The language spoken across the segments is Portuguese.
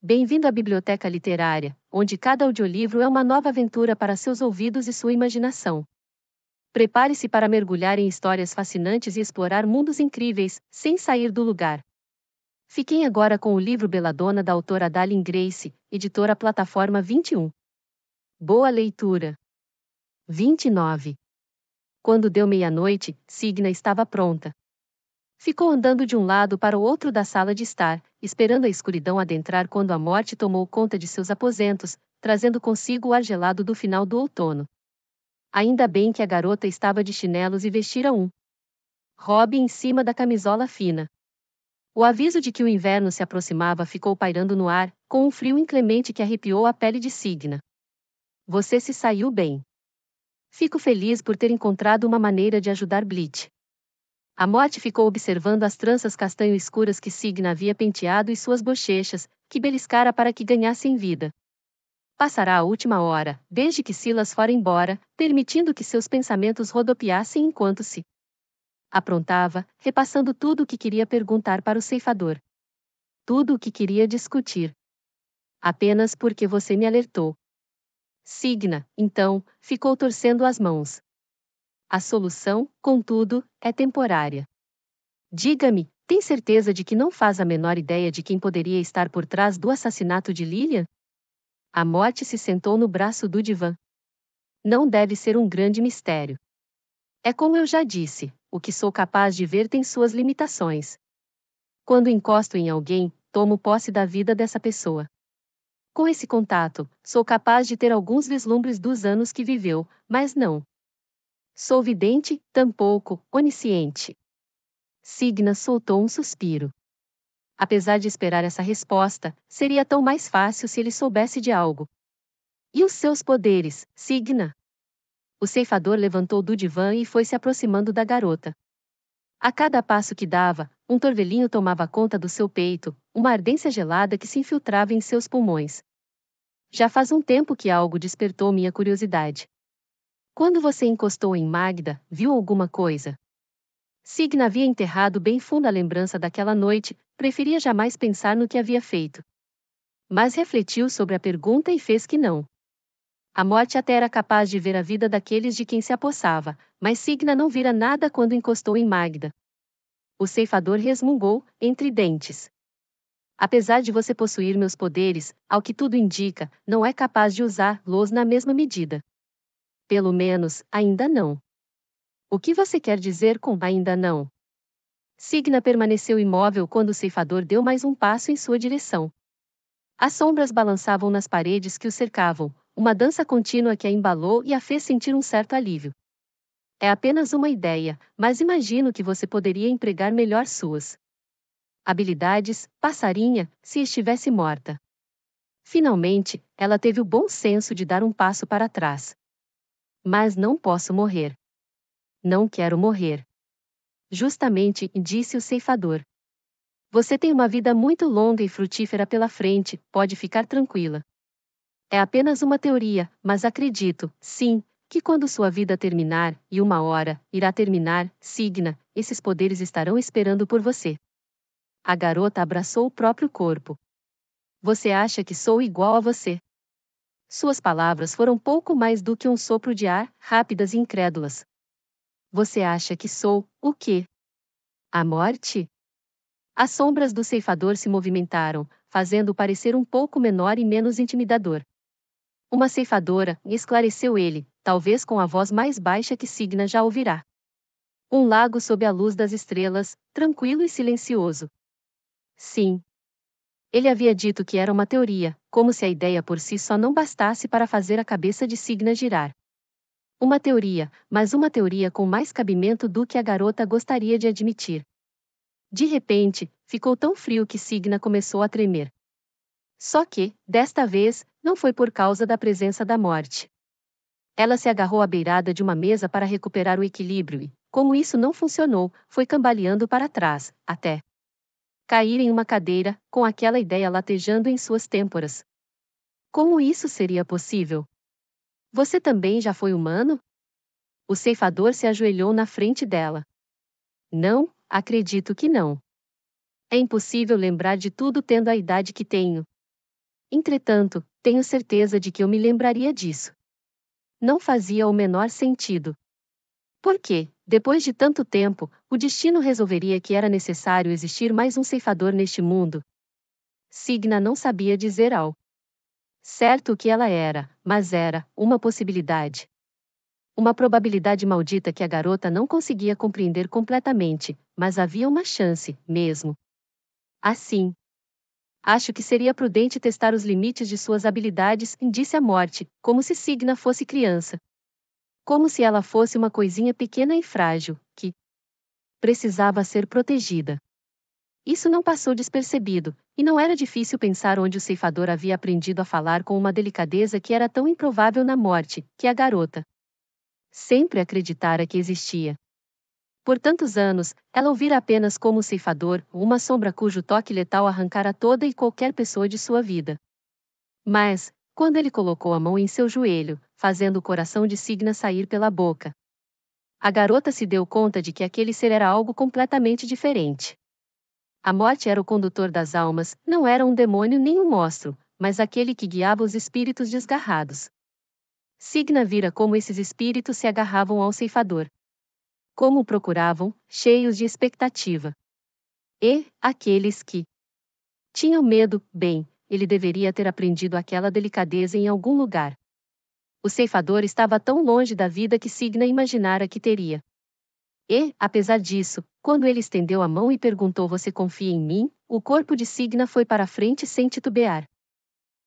Bem-vindo à Biblioteca Literária, onde cada audiolivro é uma nova aventura para seus ouvidos e sua imaginação. Prepare-se para mergulhar em histórias fascinantes e explorar mundos incríveis, sem sair do lugar. Fiquem agora com o livro Belladonna da autora Darlene Grace, editora Plataforma 21. Boa leitura. 29. Quando deu meia-noite, Signa estava pronta. Ficou andando de um lado para o outro da sala de estar, esperando a escuridão adentrar quando a morte tomou conta de seus aposentos, trazendo consigo o ar gelado do final do outono. Ainda bem que a garota estava de chinelos e vestira um hobby em cima da camisola fina. O aviso de que o inverno se aproximava ficou pairando no ar, com um frio inclemente que arrepiou a pele de Signa. Você se saiu bem. Fico feliz por ter encontrado uma maneira de ajudar Bleach. A morte ficou observando as tranças castanho escuras que Signa havia penteado e suas bochechas, que beliscara para que ganhassem vida. Passará a última hora, desde que Silas fora embora, permitindo que seus pensamentos rodopiassem enquanto se aprontava, repassando tudo o que queria perguntar para o ceifador. Tudo o que queria discutir. Apenas porque você me alertou. Signa, então, ficou torcendo as mãos. A solução, contudo, é temporária. Diga-me, tem certeza de que não faz a menor ideia de quem poderia estar por trás do assassinato de Lilian? A morte se sentou no braço do divã. Não deve ser um grande mistério. É como eu já disse, o que sou capaz de ver tem suas limitações. Quando encosto em alguém, tomo posse da vida dessa pessoa. Com esse contato, sou capaz de ter alguns vislumbres dos anos que viveu, mas não sou vidente, tampouco onisciente. Signa soltou um suspiro. Apesar de esperar essa resposta, seria tão mais fácil se ele soubesse de algo. E os seus poderes, Signa? O ceifador levantou do divã e foi se aproximando da garota. A cada passo que dava, um torvelinho tomava conta do seu peito, uma ardência gelada que se infiltrava em seus pulmões. Já faz um tempo que algo despertou minha curiosidade. Quando você encostou em Magda, viu alguma coisa? Signa havia enterrado bem fundo a lembrança daquela noite, preferia jamais pensar no que havia feito. Mas refletiu sobre a pergunta e fez que não. A morte até era capaz de ver a vida daqueles de quem se apossava, mas Signa não vira nada quando encostou em Magda. O ceifador resmungou, entre dentes. Apesar de você possuir meus poderes, ao que tudo indica, não é capaz de usá-los na mesma medida. Pelo menos, ainda não. O que você quer dizer com ainda não? Signa permaneceu imóvel quando o ceifador deu mais um passo em sua direção. As sombras balançavam nas paredes que o cercavam, uma dança contínua que a embalou e a fez sentir um certo alívio. É apenas uma ideia, mas imagino que você poderia empregar melhor suas habilidades, passarinha, se estivesse morta. Finalmente, ela teve o bom senso de dar um passo para trás. Mas não posso morrer. Não quero morrer. Justamente, disse o ceifador. Você tem uma vida muito longa e frutífera pela frente, pode ficar tranquila. É apenas uma teoria, mas acredito, sim, que quando sua vida terminar, e uma hora, irá terminar, Signa, esses poderes estarão esperando por você. A garota abraçou o próprio corpo. Você acha que sou igual a você? Suas palavras foram pouco mais do que um sopro de ar, rápidas e incrédulas. Você acha que sou, o quê? A morte? As sombras do ceifador se movimentaram, fazendo-o parecer um pouco menor e menos intimidador. Uma ceifadora, esclareceu ele, talvez com a voz mais baixa que Signa já ouvirá. Um lago sob a luz das estrelas, tranquilo e silencioso. Sim. Ele havia dito que era uma teoria, como se a ideia por si só não bastasse para fazer a cabeça de Signa girar. Uma teoria, mas uma teoria com mais cabimento do que a garota gostaria de admitir. De repente, ficou tão frio que Signa começou a tremer. Só que, desta vez, não foi por causa da presença da morte. Ela se agarrou à beirada de uma mesa para recuperar o equilíbrio e, como isso não funcionou, foi cambaleando para trás, até cair em uma cadeira, com aquela ideia latejando em suas têmporas. Como isso seria possível? Você também já foi humano? O ceifador se ajoelhou na frente dela. Não, acredito que não. É impossível lembrar de tudo tendo a idade que tenho. Entretanto, tenho certeza de que eu me lembraria disso. Não fazia o menor sentido. Por quê? Depois de tanto tempo, o destino resolveria que era necessário existir mais um ceifador neste mundo? Signa não sabia dizer ao certo o que ela era, mas era uma possibilidade. Uma probabilidade maldita que a garota não conseguia compreender completamente, mas havia uma chance, mesmo assim. Acho que seria prudente testar os limites de suas habilidades, disse a morte, como se Signa fosse criança. Como se ela fosse uma coisinha pequena e frágil, que precisava ser protegida. Isso não passou despercebido, e não era difícil pensar onde o ceifador havia aprendido a falar com uma delicadeza que era tão improvável na morte, que a garota sempre acreditara que existia. Por tantos anos, ela ouvira apenas como o ceifador, uma sombra cujo toque letal arrancara toda e qualquer pessoa de sua vida. Mas, quando ele colocou a mão em seu joelho, fazendo o coração de Signa sair pela boca, a garota se deu conta de que aquele ser era algo completamente diferente. A morte era o condutor das almas, não era um demônio nem um monstro, mas aquele que guiava os espíritos desgarrados. Signa vira como esses espíritos se agarravam ao ceifador. Como o procuravam, cheios de expectativa. E, aqueles que tinham medo, bem, ele deveria ter aprendido aquela delicadeza em algum lugar. O ceifador estava tão longe da vida que Signa imaginara que teria. E, apesar disso, quando ele estendeu a mão e perguntou: "Você confia em mim?", o corpo de Signa foi para frente sem titubear.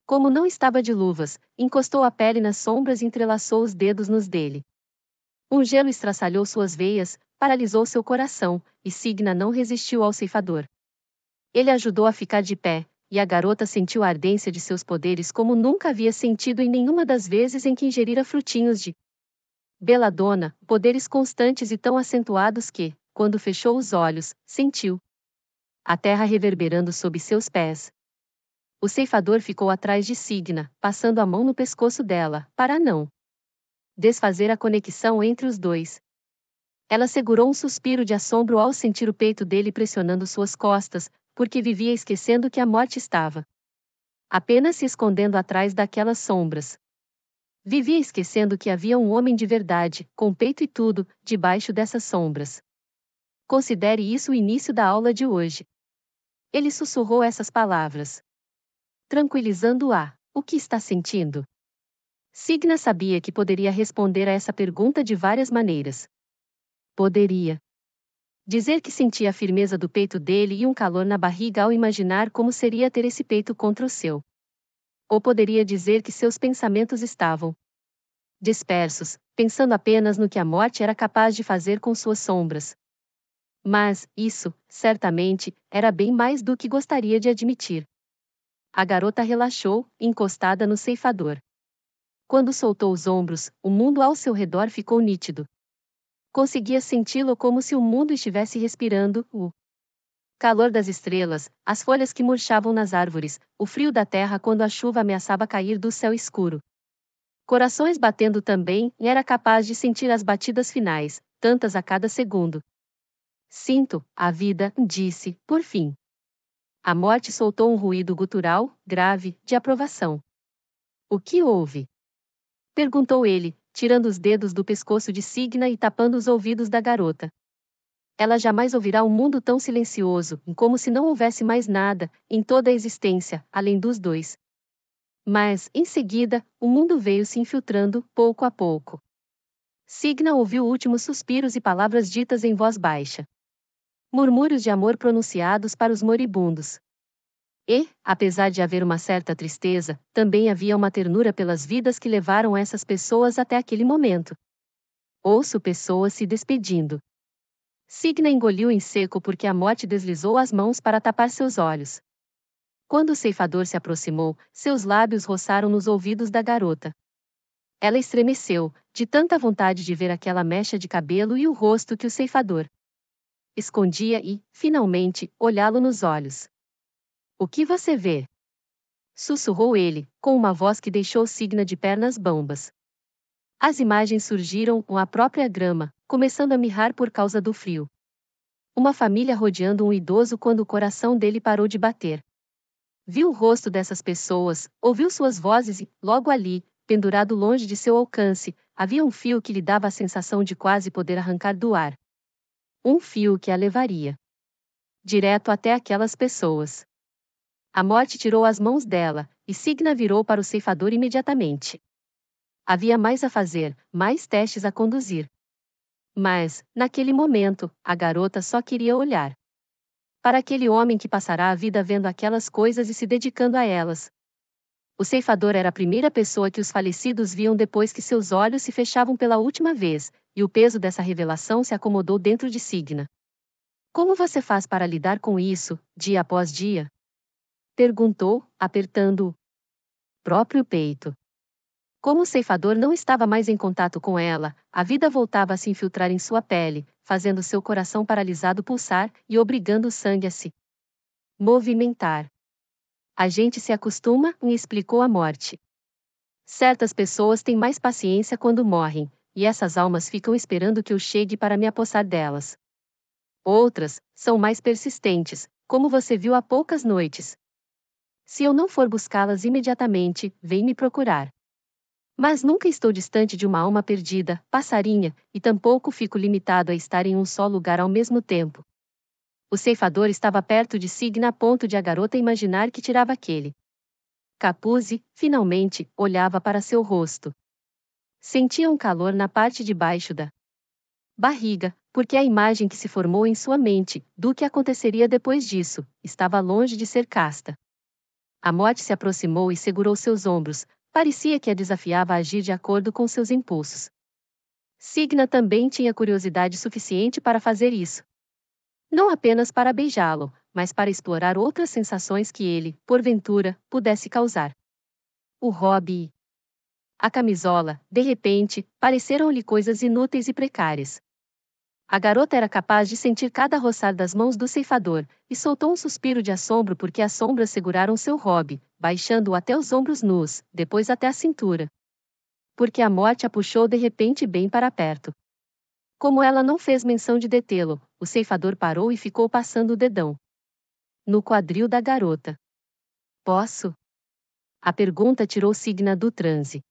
Como não estava de luvas, encostou a pele nas sombras e entrelaçou os dedos nos dele. Um gelo estraçalhou suas veias, paralisou seu coração, e Signa não resistiu ao ceifador. Ele ajudou a ficar de pé, e a garota sentiu a ardência de seus poderes como nunca havia sentido em nenhuma das vezes em que ingerira frutinhos de beladona, poderes constantes e tão acentuados que, quando fechou os olhos, sentiu a terra reverberando sob seus pés. O ceifador ficou atrás de Signa, passando a mão no pescoço dela, para não desfazer a conexão entre os dois. Ela segurou um suspiro de assombro ao sentir o peito dele pressionando suas costas, porque vivia esquecendo que a morte estava apenas se escondendo atrás daquelas sombras. Vivia esquecendo que havia um homem de verdade, com peito e tudo, debaixo dessas sombras. Considere isso o início da aula de hoje. Ele sussurrou essas palavras, tranquilizando-a. O que está sentindo? Signa sabia que poderia responder a essa pergunta de várias maneiras. Poderia dizer que sentia a firmeza do peito dele e um calor na barriga ao imaginar como seria ter esse peito contra o seu. Ou poderia dizer que seus pensamentos estavam dispersos, pensando apenas no que a morte era capaz de fazer com suas sombras. Mas, isso, certamente, era bem mais do que gostaria de admitir. A garota relaxou, encostada no ceifador. Quando soltou os ombros, o mundo ao seu redor ficou nítido. Conseguia senti-lo como se o mundo estivesse respirando o calor das estrelas, as folhas que murchavam nas árvores, o frio da terra quando a chuva ameaçava cair do céu escuro. Corações batendo também, e era capaz de sentir as batidas finais, tantas a cada segundo. Sinto a vida, disse, por fim. A morte soltou um ruído gutural, grave, de aprovação. O que houve? Perguntou ele, tirando os dedos do pescoço de Signa e tapando os ouvidos da garota. Ela jamais ouvirá um mundo tão silencioso, como se não houvesse mais nada, em toda a existência, além dos dois. Mas, em seguida, o mundo veio se infiltrando, pouco a pouco. Signa ouviu últimos suspiros e palavras ditas em voz baixa. Murmúrios de amor pronunciados para os moribundos. E, apesar de haver uma certa tristeza, também havia uma ternura pelas vidas que levaram essas pessoas até aquele momento. Ouço pessoas se despedindo. Signa engoliu em seco porque a morte deslizou as mãos para tapar seus olhos. Quando o ceifador se aproximou, seus lábios roçaram nos ouvidos da garota. Ela estremeceu, de tanta vontade de ver aquela mecha de cabelo e o rosto que o ceifador escondia e, finalmente, olhá-lo nos olhos. O que você vê? Sussurrou ele, com uma voz que deixou Signa de pernas bambas. As imagens surgiram com a própria grama, começando a mirrar por causa do frio. Uma família rodeando um idoso quando o coração dele parou de bater. Viu o rosto dessas pessoas, ouviu suas vozes e, logo ali, pendurado longe de seu alcance, havia um fio que lhe dava a sensação de quase poder arrancar do ar. Um fio que a levaria direto até aquelas pessoas. A morte tirou as mãos dela, e Signa virou para o ceifador imediatamente. Havia mais a fazer, mais testes a conduzir. Mas, naquele momento, a garota só queria olhar para aquele homem que passará a vida vendo aquelas coisas e se dedicando a elas. O ceifador era a primeira pessoa que os falecidos viam depois que seus olhos se fechavam pela última vez, e o peso dessa revelação se acomodou dentro de Signa. Como você faz para lidar com isso, dia após dia? Perguntou, apertando o próprio peito. Como o ceifador não estava mais em contato com ela, a vida voltava a se infiltrar em sua pele, fazendo seu coração paralisado pulsar e obrigando o sangue a se movimentar. A gente se acostuma, me explicou a morte. Certas pessoas têm mais paciência quando morrem, e essas almas ficam esperando que eu chegue para me apossar delas. Outras são mais persistentes, como você viu há poucas noites. Se eu não for buscá-las imediatamente, vem me procurar. Mas nunca estou distante de uma alma perdida, passarinha, e tampouco fico limitado a estar em um só lugar ao mesmo tempo. O ceifador estava perto de Signa a ponto de a garota imaginar que tirava aquele capuz e, finalmente, olhava para seu rosto. Sentia um calor na parte de baixo da barriga, porque a imagem que se formou em sua mente, do que aconteceria depois disso, estava longe de ser casta. A morte se aproximou e segurou seus ombros. Parecia que a desafiava a agir de acordo com seus impulsos. Signa também tinha curiosidade suficiente para fazer isso. Não apenas para beijá-lo, mas para explorar outras sensações que ele, porventura, pudesse causar. O hobby e a camisola, de repente, pareceram-lhe coisas inúteis e precárias. A garota era capaz de sentir cada roçar das mãos do ceifador, e soltou um suspiro de assombro porque as sombras seguraram seu hobby, baixando-o até os ombros nus, depois até a cintura. Porque a morte a puxou de repente bem para perto. Como ela não fez menção de detê-lo, o ceifador parou e ficou passando o dedão no quadril da garota. Posso? A pergunta tirou Signa do transe.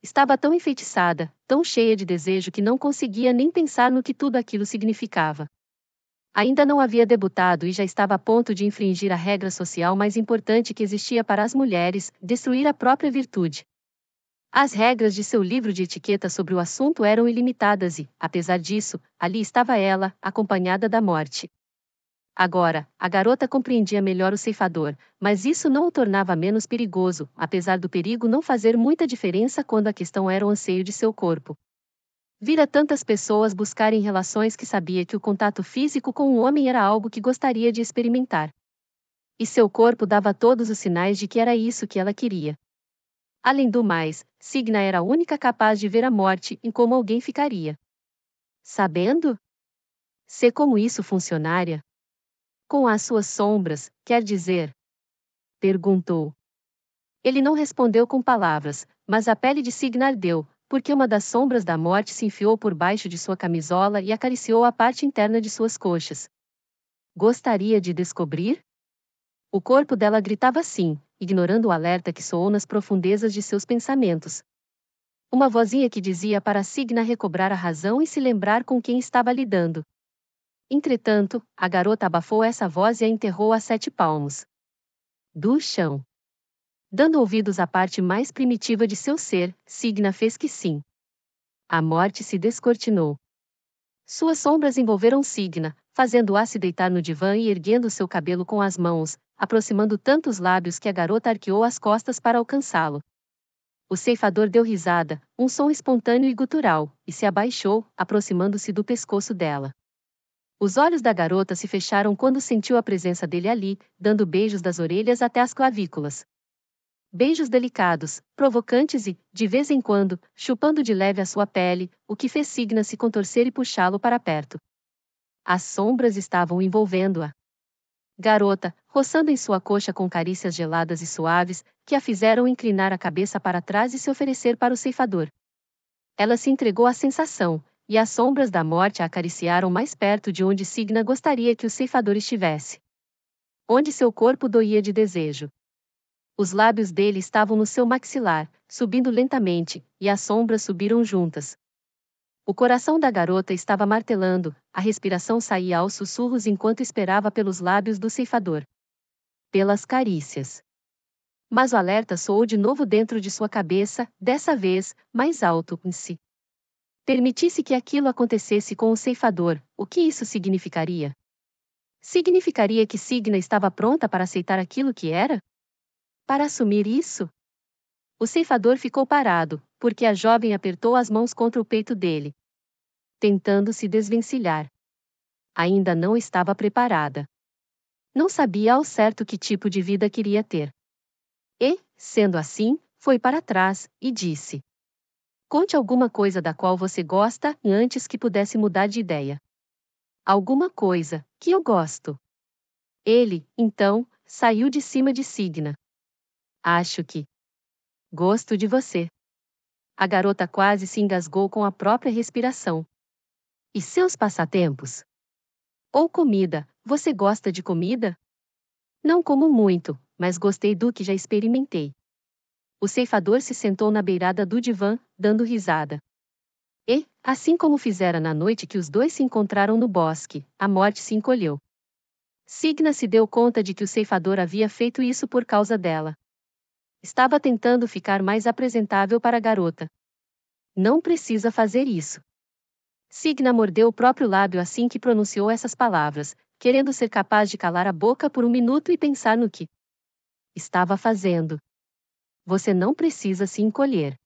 Estava tão enfeitiçada, tão cheia de desejo que não conseguia nem pensar no que tudo aquilo significava. Ainda não havia debutado e já estava a ponto de infringir a regra social mais importante que existia para as mulheres, destruir a própria virtude. As regras de seu livro de etiqueta sobre o assunto eram ilimitadas e, apesar disso, ali estava ela, acompanhada da morte. Agora, a garota compreendia melhor o ceifador, mas isso não o tornava menos perigoso, apesar do perigo não fazer muita diferença quando a questão era o anseio de seu corpo. Vira tantas pessoas buscarem relações que sabia que o contato físico com um homem era algo que gostaria de experimentar. E seu corpo dava todos os sinais de que era isso que ela queria. Além do mais, Signa era a única capaz de ver a morte e como alguém ficaria. Sabendo? Se como isso funcionaria? Com as suas sombras, quer dizer? Perguntou. Ele não respondeu com palavras, mas a pele de Signa ardeu, porque uma das sombras da morte se enfiou por baixo de sua camisola e acariciou a parte interna de suas coxas. Gostaria de descobrir? O corpo dela gritava sim, ignorando o alerta que soou nas profundezas de seus pensamentos. Uma vozinha que dizia para Signa recobrar a razão e se lembrar com quem estava lidando. Entretanto, a garota abafou essa voz e a enterrou a 7 palmos do chão. Dando ouvidos à parte mais primitiva de seu ser, Signa fez que sim. A morte se descortinou. Suas sombras envolveram Signa, fazendo-a se deitar no divã e erguendo seu cabelo com as mãos, aproximando tanto os lábios que a garota arqueou as costas para alcançá-lo. O ceifador deu risada, um som espontâneo e gutural, e se abaixou, aproximando-se do pescoço dela. Os olhos da garota se fecharam quando sentiu a presença dele ali, dando beijos das orelhas até as clavículas. Beijos delicados, provocantes e, de vez em quando, chupando de leve a sua pele, o que fez Signa se contorcer e puxá-lo para perto. As sombras estavam envolvendo-a garota, roçando em sua coxa com carícias geladas e suaves, que a fizeram inclinar a cabeça para trás e se oferecer para o ceifador. Ela se entregou à sensação, e as sombras da morte a acariciaram mais perto de onde Signa gostaria que o ceifador estivesse. onde seu corpo doía de desejo. Os lábios dele estavam no seu maxilar, subindo lentamente, e as sombras subiram juntas. O coração da garota estava martelando, a respiração saía aos sussurros enquanto esperava pelos lábios do ceifador. Pelas carícias. Mas o alerta soou de novo dentro de sua cabeça, dessa vez, mais alto em si. Permitisse que aquilo acontecesse com o ceifador, o que isso significaria? Significaria que Signa estava pronta para aceitar aquilo que era? Para assumir isso? O ceifador ficou parado, porque a jovem apertou as mãos contra o peito dele, tentando se desvencilhar. Ainda não estava preparada. Não sabia ao certo que tipo de vida queria ter. E, sendo assim, foi para trás, e disse: conte alguma coisa da qual você gosta, antes que pudesse mudar de ideia. Alguma coisa, que eu gosto. Ele, então, saiu de cima de Signa. Acho que gosto de você. A garota quase se engasgou com a própria respiração. E seus passatempos? Ou comida, você gosta de comida? Não como muito, mas gostei do que já experimentei. O ceifador se sentou na beirada do divã, dando risada. E, assim como fizera na noite que os dois se encontraram no bosque, a morte se encolheu. Signa se deu conta de que o ceifador havia feito isso por causa dela. Estava tentando ficar mais apresentável para a garota. Não precisa fazer isso. Signa mordeu o próprio lábio assim que pronunciou essas palavras, querendo ser capaz de calar a boca por um minuto e pensar no que estava fazendo. Você não precisa se encolher.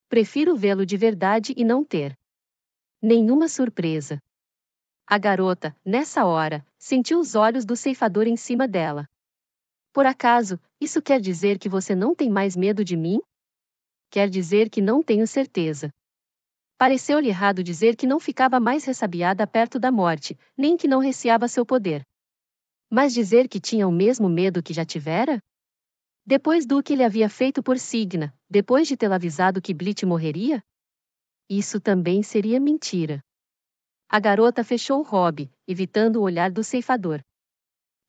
Prefiro vê-lo de verdade e não ter nenhuma surpresa. A garota, nessa hora, sentiu os olhos do ceifador em cima dela. Por acaso, isso quer dizer que você não tem mais medo de mim? Quer dizer que não tenho certeza. Pareceu-lhe errado dizer que não ficava mais ressabiada perto da morte, nem que não receava seu poder. Mas dizer que tinha o mesmo medo que já tivera? Depois do que ele havia feito por Signa, depois de tê-la avisado que Blit morreria? Isso também seria mentira. A garota fechou o hobby, evitando o olhar do ceifador.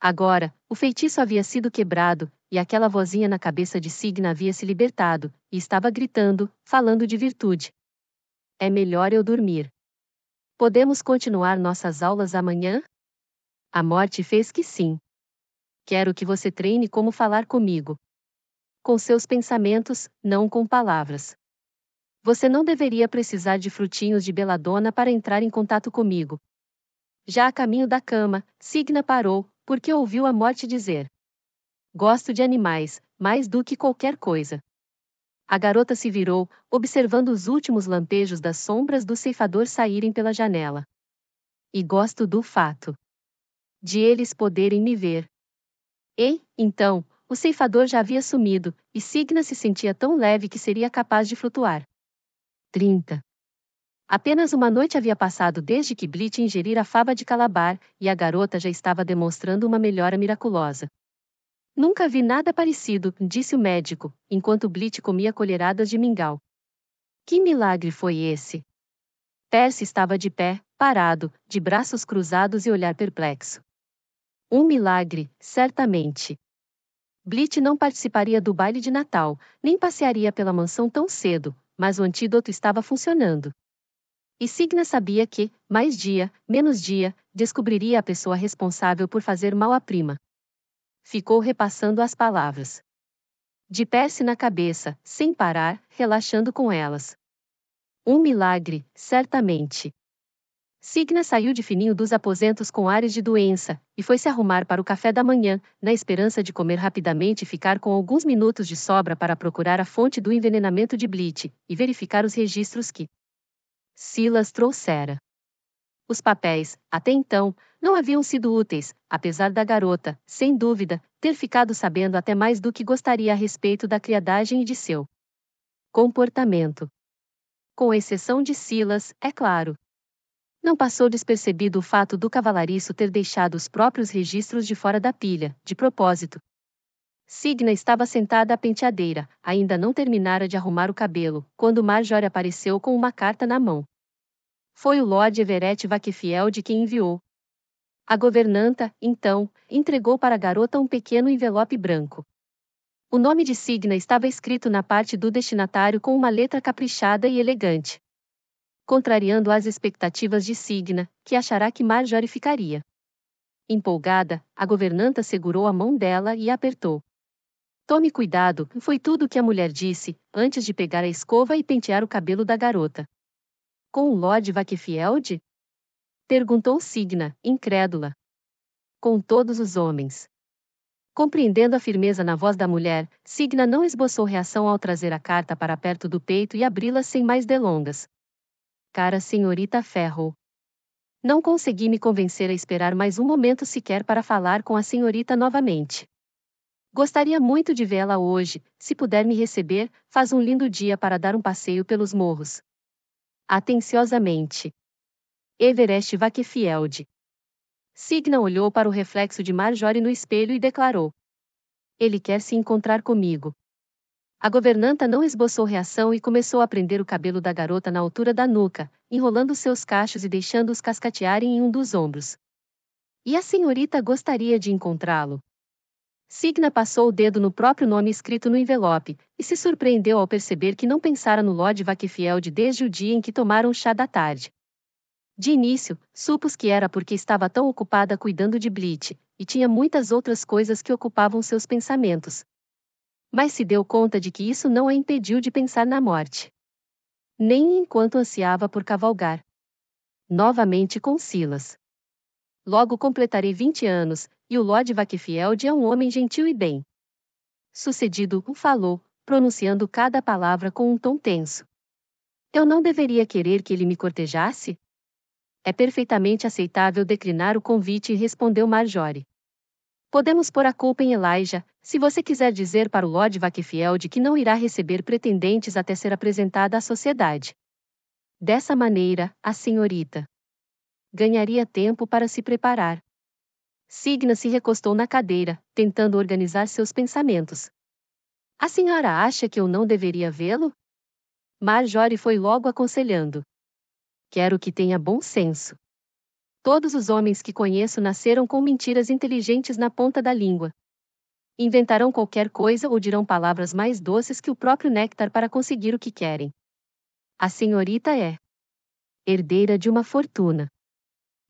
Agora, o feitiço havia sido quebrado, e aquela vozinha na cabeça de Signa havia se libertado, e estava gritando, falando de virtude. É melhor eu dormir. Podemos continuar nossas aulas amanhã? A morte fez que sim. Quero que você treine como falar comigo. Com seus pensamentos, não com palavras. Você não deveria precisar de frutinhos de beladona para entrar em contato comigo. Já a caminho da cama, Signa parou, porque ouviu a morte dizer: gosto de animais, mais do que qualquer coisa. A garota se virou, observando os últimos lampejos das sombras do ceifador saírem pela janela. E gosto do fato de eles poderem me ver. E, então, o ceifador já havia sumido, e Signa se sentia tão leve que seria capaz de flutuar. 30. Apenas uma noite havia passado desde que Blit ingerira a fava de Calabar, e a garota já estava demonstrando uma melhora miraculosa. Nunca vi nada parecido, disse o médico, enquanto Blit comia colheradas de mingau. Que milagre foi esse? Percy estava de pé, parado, de braços cruzados e olhar perplexo. Um milagre, certamente. Blit não participaria do baile de Natal, nem passearia pela mansão tão cedo, mas o antídoto estava funcionando. E Signa sabia que, mais dia, menos dia, descobriria a pessoa responsável por fazer mal à prima. Ficou repassando as palavras. De Percy na cabeça, sem parar, relaxando com elas. Um milagre, certamente. Signa saiu de fininho dos aposentos com ares de doença, e foi se arrumar para o café da manhã, na esperança de comer rapidamente e ficar com alguns minutos de sobra para procurar a fonte do envenenamento de Blit, e verificar os registros que Silas trouxera. Os papéis, até então, não haviam sido úteis, apesar da garota, sem dúvida, ter ficado sabendo até mais do que gostaria a respeito da criadagem e de seu comportamento. Com exceção de Silas, é claro. Não passou despercebido o fato do cavalariço ter deixado os próprios registros de fora da pilha, de propósito. Signa estava sentada à penteadeira, ainda não terminara de arrumar o cabelo, quando Marjorie apareceu com uma carta na mão. Foi o Lord Everett Vaquefiel de quem enviou. A governanta, então, entregou para a garota um pequeno envelope branco. O nome de Signa estava escrito na parte do destinatário com uma letra caprichada e elegante, contrariando as expectativas de Signa, que achará que Marjorie ficaria. Empolgada, a governanta segurou a mão dela e a apertou. Tome cuidado, foi tudo o que a mulher disse, antes de pegar a escova e pentear o cabelo da garota. Com o Lord Wakefield? Perguntou Signa, incrédula. Com todos os homens. Compreendendo a firmeza na voz da mulher, Signa não esboçou reação ao trazer a carta para perto do peito e abri-la sem mais delongas. Cara senhorita Ferro. Não consegui me convencer a esperar mais um momento sequer para falar com a senhorita novamente. Gostaria muito de vê-la hoje, se puder me receber, faz um lindo dia para dar um passeio pelos morros. Atenciosamente. Everest Wakefield. Signa olhou para o reflexo de Marjorie no espelho e declarou. Ele quer se encontrar comigo. A governanta não esboçou reação e começou a prender o cabelo da garota na altura da nuca, enrolando seus cachos e deixando-os cascatearem em um dos ombros. E a senhorita gostaria de encontrá-lo. Signa passou o dedo no próprio nome escrito no envelope, e se surpreendeu ao perceber que não pensara no Lord Wakefield desde o dia em que tomaram o chá da tarde. De início, supus que era porque estava tão ocupada cuidando de Bleach, e tinha muitas outras coisas que ocupavam seus pensamentos. Mas se deu conta de que isso não a impediu de pensar na morte. Nem enquanto ansiava por cavalgar novamente com Silas. Logo completarei 20 anos, e o Lord Wakefield é um homem gentil e bem sucedido, falou, pronunciando cada palavra com um tom tenso. Eu não deveria querer que ele me cortejasse? É perfeitamente aceitável declinar o convite, respondeu Marjorie. Podemos pôr a culpa em Elijah, se você quiser dizer para o Lord Wakefield que não irá receber pretendentes até ser apresentada à sociedade. Dessa maneira, a senhorita ganharia tempo para se preparar. Signa se recostou na cadeira, tentando organizar seus pensamentos. A senhora acha que eu não deveria vê-lo? Marjorie foi logo aconselhando. Quero que tenha bom senso. Todos os homens que conheço nasceram com mentiras inteligentes na ponta da língua. Inventarão qualquer coisa ou dirão palavras mais doces que o próprio néctar para conseguir o que querem. A senhorita é herdeira de uma fortuna.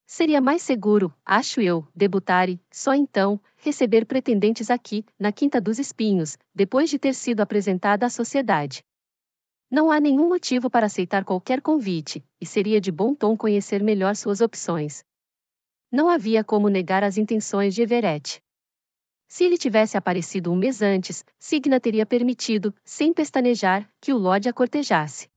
Seria mais seguro, acho eu, debutar e, só então, receber pretendentes aqui, na Quinta dos Espinhos, depois de ter sido apresentada à sociedade. Não há nenhum motivo para aceitar qualquer convite, e seria de bom tom conhecer melhor suas opções. Não havia como negar as intenções de Everett. Se ele tivesse aparecido um mês antes, Signa teria permitido, sem pestanejar, que o Lord a cortejasse.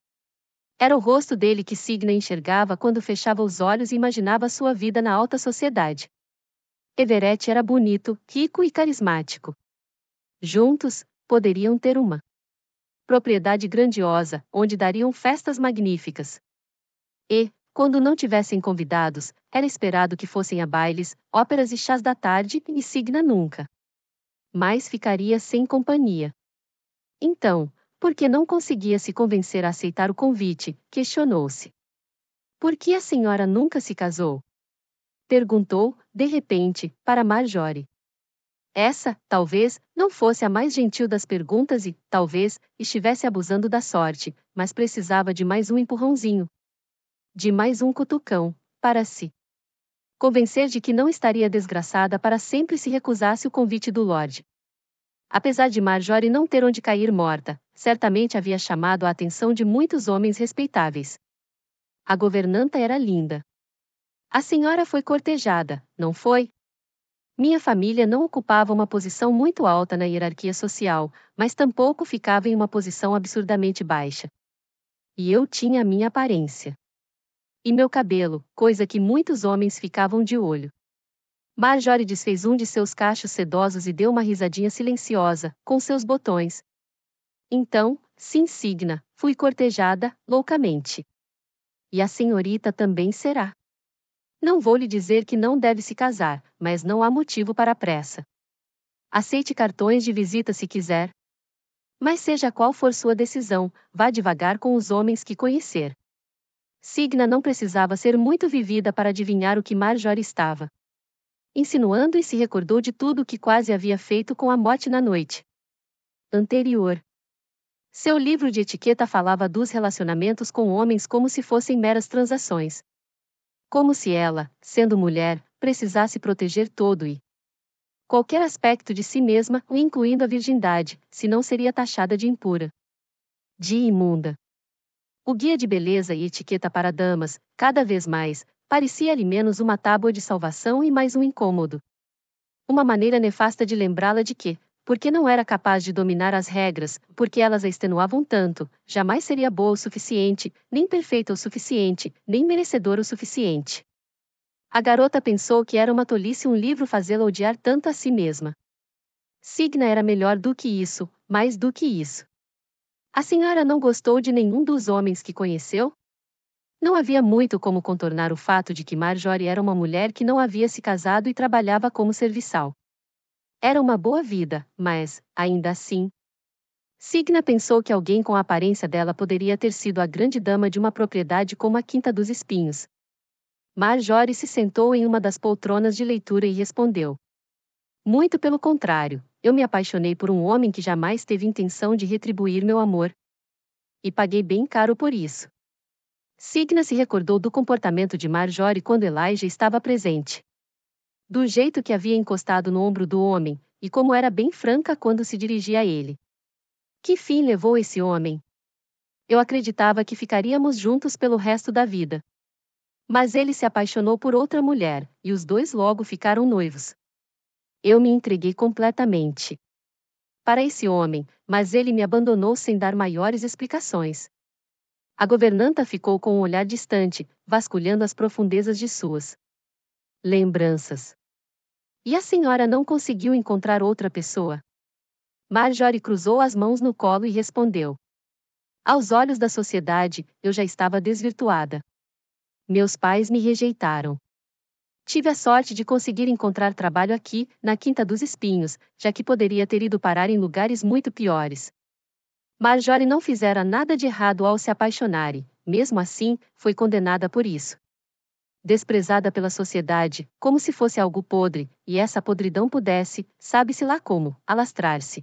Era o rosto dele que Signa enxergava quando fechava os olhos e imaginava sua vida na alta sociedade. Everett era bonito, rico e carismático. Juntos, poderiam ter uma propriedade grandiosa, onde dariam festas magníficas. E, quando não tivessem convidados, era esperado que fossem a bailes, óperas e chás da tarde, e Signa nunca mais ficaria sem companhia. Então, por que não conseguia se convencer a aceitar o convite? Questionou-se. Por que a senhora nunca se casou? Perguntou, de repente, para Marjorie. Essa, talvez, não fosse a mais gentil das perguntas e, talvez, estivesse abusando da sorte, mas precisava de mais um empurrãozinho. De mais um cutucão, para si convencer de que não estaria desgraçada para sempre se recusasse o convite do Lorde. Apesar de Marjorie não ter onde cair morta, certamente havia chamado a atenção de muitos homens respeitáveis. A governanta era linda. A senhora foi cortejada, não foi? Minha família não ocupava uma posição muito alta na hierarquia social, mas tampouco ficava em uma posição absurdamente baixa. E eu tinha a minha aparência. E meu cabelo, coisa que muitos homens ficavam de olho. Marjorie desfez um de seus cachos sedosos e deu uma risadinha silenciosa, com seus botões. Então, sim, Signa, fui cortejada, loucamente. E a senhorita também será. Não vou lhe dizer que não deve se casar, mas não há motivo para pressa. Aceite cartões de visita se quiser. Mas seja qual for sua decisão, vá devagar com os homens que conhecer. Signa não precisava ser muito vivida para adivinhar o que Marjorie estava insinuando, e se recordou de tudo o que quase havia feito com a Motte na noite anterior. Seu livro de etiqueta falava dos relacionamentos com homens como se fossem meras transações. Como se ela, sendo mulher, precisasse proteger todo e qualquer aspecto de si mesma, incluindo a virgindade, senão seria taxada de impura, de imunda. O guia de beleza e etiqueta para damas, cada vez mais, parecia-lhe menos uma tábua de salvação e mais um incômodo. Uma maneira nefasta de lembrá-la de que, porque não era capaz de dominar as regras, porque elas a extenuavam tanto, jamais seria boa o suficiente, nem perfeita o suficiente, nem merecedora o suficiente. A garota pensou que era uma tolice um livro fazê-la odiar tanto a si mesma. Signa era melhor do que isso, mais do que isso. A senhora não gostou de nenhum dos homens que conheceu? Não havia muito como contornar o fato de que Marjorie era uma mulher que não havia se casado e trabalhava como serviçal. Era uma boa vida, mas, ainda assim, Signa pensou que alguém com a aparência dela poderia ter sido a grande dama de uma propriedade como a Quinta dos Espinhos. Marjorie se sentou em uma das poltronas de leitura e respondeu: muito pelo contrário, eu me apaixonei por um homem que jamais teve intenção de retribuir meu amor. E paguei bem caro por isso. Signa se recordou do comportamento de Marjorie quando Elijah estava presente. Do jeito que havia encostado no ombro do homem, e como era bem franca quando se dirigia a ele. Que fim levou esse homem? Eu acreditava que ficaríamos juntos pelo resto da vida. Mas ele se apaixonou por outra mulher, e os dois logo ficaram noivos. Eu me entreguei completamente para esse homem, mas ele me abandonou sem dar maiores explicações. A governanta ficou com um olhar distante, vasculhando as profundezas de suas lembranças. E a senhora não conseguiu encontrar outra pessoa? Marjorie cruzou as mãos no colo e respondeu: aos olhos da sociedade, eu já estava desvirtuada. Meus pais me rejeitaram. Tive a sorte de conseguir encontrar trabalho aqui, na Quinta dos Espinhos, já que poderia ter ido parar em lugares muito piores. Marjorie não fizera nada de errado ao se apaixonar e, mesmo assim, foi condenada por isso. Desprezada pela sociedade, como se fosse algo podre, e essa podridão pudesse, sabe-se lá como, alastrar-se.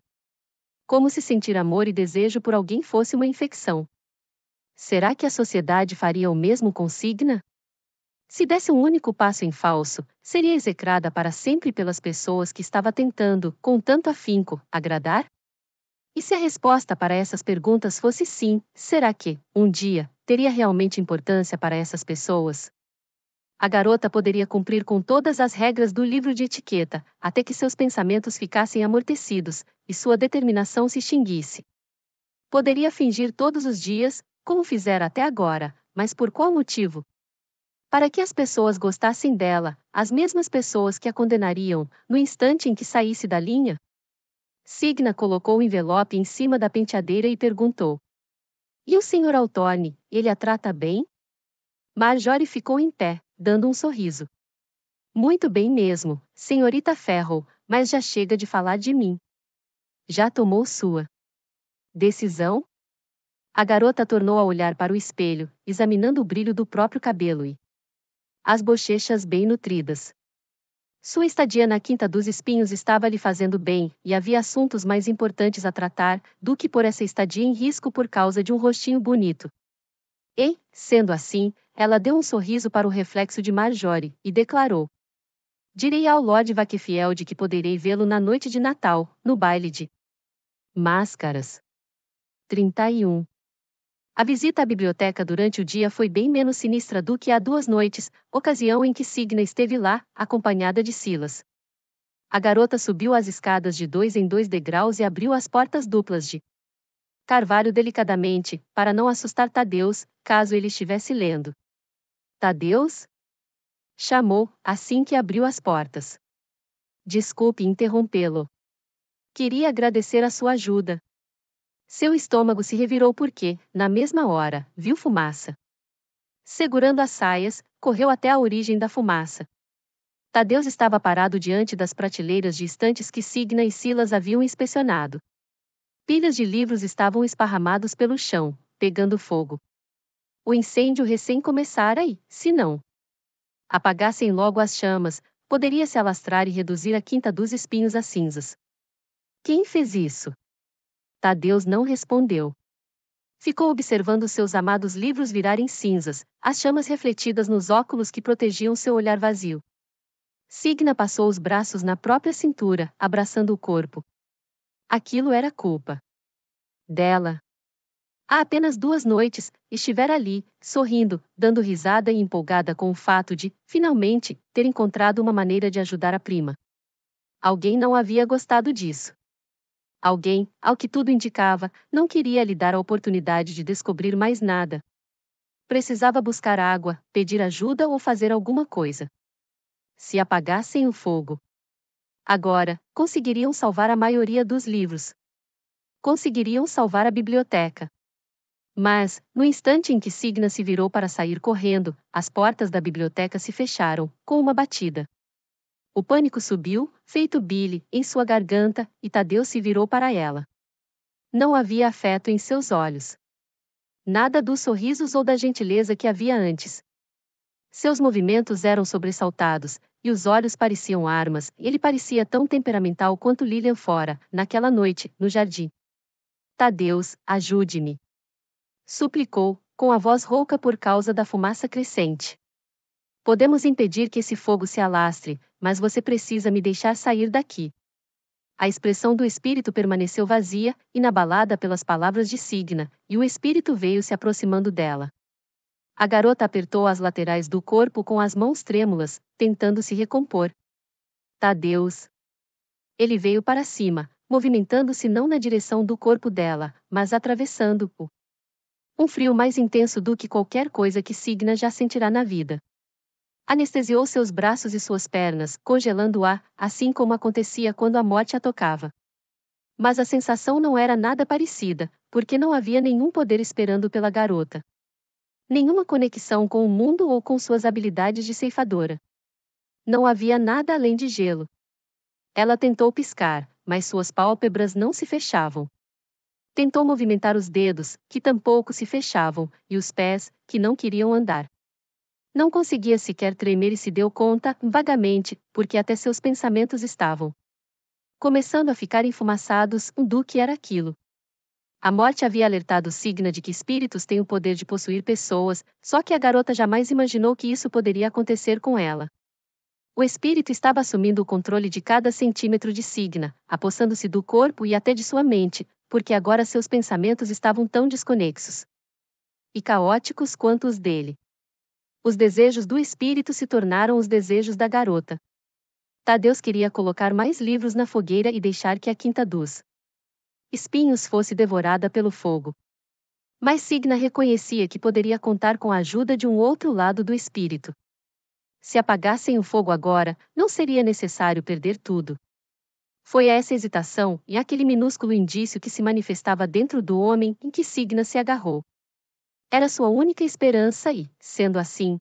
Como se sentir amor e desejo por alguém fosse uma infecção. Será que a sociedade faria o mesmo com Signa? Se desse um único passo em falso, seria execrada para sempre pelas pessoas que estava tentando, com tanto afinco, agradar? E se a resposta para essas perguntas fosse sim, será que, um dia, teria realmente importância para essas pessoas? A garota poderia cumprir com todas as regras do livro de etiqueta, até que seus pensamentos ficassem amortecidos, e sua determinação se extinguisse. Poderia fingir todos os dias, como fizera até agora, mas por qual motivo? Para que as pessoas gostassem dela, as mesmas pessoas que a condenariam, no instante em que saísse da linha? Signa colocou o envelope em cima da penteadeira e perguntou: e o Sr. Altorne, ele a trata bem? Marjorie ficou em pé, dando um sorriso. Muito bem mesmo, senhorita Ferro, mas já chega de falar de mim. Já tomou sua decisão? A garota tornou a olhar para o espelho, examinando o brilho do próprio cabelo e as bochechas bem nutridas. Sua estadia na Quinta dos Espinhos estava lhe fazendo bem, e havia assuntos mais importantes a tratar do que pôr essa estadia em risco por causa de um rostinho bonito. E, sendo assim, ela deu um sorriso para o reflexo de Marjorie, e declarou: direi ao Lord Vakefield que poderei vê-lo na noite de Natal, no baile de máscaras. 31. A visita à biblioteca durante o dia foi bem menos sinistra do que há 2 noites, ocasião em que Signa esteve lá, acompanhada de Silas. A garota subiu as escadas de 2 em 2 degraus e abriu as portas duplas de carvalho delicadamente, para não assustar Tadeus, caso ele estivesse lendo. Tadeus? Chamou, assim que abriu as portas. Desculpe interrompê-lo. Queria agradecer a sua ajuda. Seu estômago se revirou porque, na mesma hora, viu fumaça. Segurando as saias, correu até a origem da fumaça. Tadeus estava parado diante das prateleiras de estantes que Signa e Silas haviam inspecionado. Pilhas de livros estavam esparramados pelo chão, pegando fogo. O incêndio recém começara e, se não apagassem logo as chamas, poderia se alastrar e reduzir a quinta dos espinhos a cinzas. Quem fez isso? Tadeus não respondeu. Ficou observando seus amados livros virarem cinzas, as chamas refletidas nos óculos que protegiam seu olhar vazio. Signa passou os braços na própria cintura, abraçando o corpo. Aquilo era culpa dela. Há apenas 2 noites, estivera ali, sorrindo, dando risada e empolgada com o fato de, finalmente, ter encontrado uma maneira de ajudar a prima. Alguém não havia gostado disso. Alguém, ao que tudo indicava, não queria lhe dar a oportunidade de descobrir mais nada. Precisava buscar água, pedir ajuda ou fazer alguma coisa. Se apagassem o fogo. Agora, conseguiriam salvar a maioria dos livros. Conseguiriam salvar a biblioteca. Mas, no instante em que Signa se virou para sair correndo, as portas da biblioteca se fecharam, com uma batida. O pânico subiu, feito bile, em sua garganta, e Tadeu se virou para ela. Não havia afeto em seus olhos. Nada dos sorrisos ou da gentileza que havia antes. Seus movimentos eram sobressaltados, e os olhos pareciam armas, e ele parecia tão temperamental quanto Lilian fora, naquela noite, no jardim. Tadeus, ajude-me. Suplicou, com a voz rouca por causa da fumaça crescente. Podemos impedir que esse fogo se alastre, mas você precisa me deixar sair daqui. A expressão do espírito permaneceu vazia, inabalada pelas palavras de Signa, e o espírito veio se aproximando dela. A garota apertou as laterais do corpo com as mãos trêmulas, tentando se recompor. Tadeus. Ele veio para cima, movimentando-se não na direção do corpo dela, mas atravessando-o. Um frio mais intenso do que qualquer coisa que Signa já sentirá na vida. Anestesiou seus braços e suas pernas, congelando-a, assim como acontecia quando a morte a tocava. Mas a sensação não era nada parecida, porque não havia nenhum poder esperando pela garota. Nenhuma conexão com o mundo ou com suas habilidades de ceifadora. Não havia nada além de gelo. Ela tentou piscar, mas suas pálpebras não se fechavam. Tentou movimentar os dedos, que tampouco se fechavam, e os pés, que não queriam andar. Não conseguia sequer tremer e se deu conta, vagamente, porque até seus pensamentos estavam começando a ficar enfumaçados, do que era aquilo. A morte havia alertado Signa de que espíritos têm o poder de possuir pessoas, só que a garota jamais imaginou que isso poderia acontecer com ela. O espírito estava assumindo o controle de cada centímetro de Signa, apossando-se do corpo e até de sua mente, porque agora seus pensamentos estavam tão desconexos e caóticos quanto os dele. Os desejos do espírito se tornaram os desejos da garota. Tadeus queria colocar mais livros na fogueira e deixar que a quinta dos espinhos fosse devorada pelo fogo. Mas Signa reconhecia que poderia contar com a ajuda de um outro lado do espírito. Se apagassem o fogo agora, não seria necessário perder tudo. Foi essa hesitação e aquele minúsculo indício que se manifestava dentro do homem em que Signa se agarrou. Era sua única esperança e, sendo assim,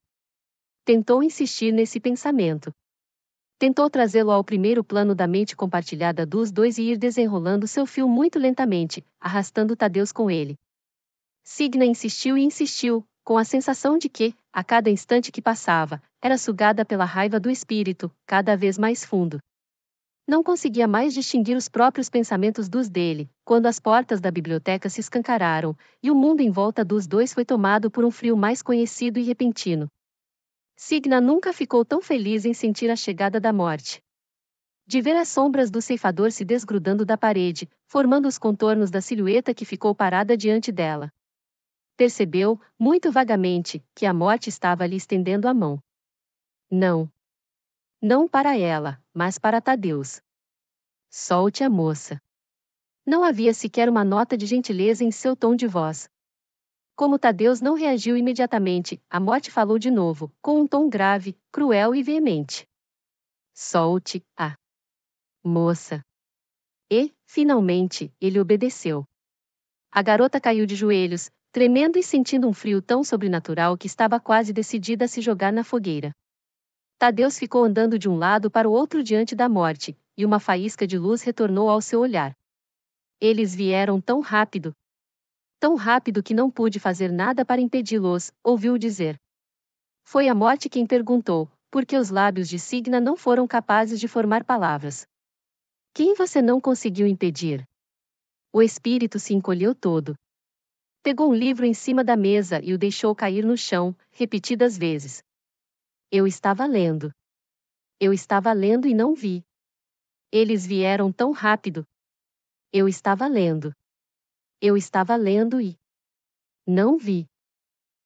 tentou insistir nesse pensamento. Tentou trazê-lo ao primeiro plano da mente compartilhada dos dois e ir desenrolando seu fio muito lentamente, arrastando Tadeus com ele. Signa insistiu e insistiu, com a sensação de que, a cada instante que passava, era sugada pela raiva do espírito, cada vez mais fundo. Não conseguia mais distinguir os próprios pensamentos dos dele, quando as portas da biblioteca se escancararam, e o mundo em volta dos dois foi tomado por um frio mais conhecido e repentino. Signa nunca ficou tão feliz em sentir a chegada da morte. De ver as sombras do ceifador se desgrudando da parede, formando os contornos da silhueta que ficou parada diante dela. Percebeu, muito vagamente, que a morte estava lhe estendendo a mão. Não. Não para ela, mas para Tadeus. Solte a moça. Não havia sequer uma nota de gentileza em seu tom de voz. Como Tadeus não reagiu imediatamente, a morte falou de novo, com um tom grave, cruel e veemente. Solte a moça. E, finalmente, ele obedeceu. A garota caiu de joelhos, tremendo e sentindo um frio tão sobrenatural que estava quase decidida a se jogar na fogueira. Tadeus ficou andando de um lado para o outro diante da morte, e uma faísca de luz retornou ao seu olhar. Eles vieram tão rápido que não pude fazer nada para impedi-los, ouviu dizer. Foi a morte quem perguntou, porque os lábios de Signa não foram capazes de formar palavras. Quem você não conseguiu impedir? O espírito se encolheu todo. Pegou um livro em cima da mesa e o deixou cair no chão, repetidas vezes. Eu estava lendo. Eu estava lendo e não vi. Eles vieram tão rápido. Eu estava lendo. Eu estava lendo e não vi.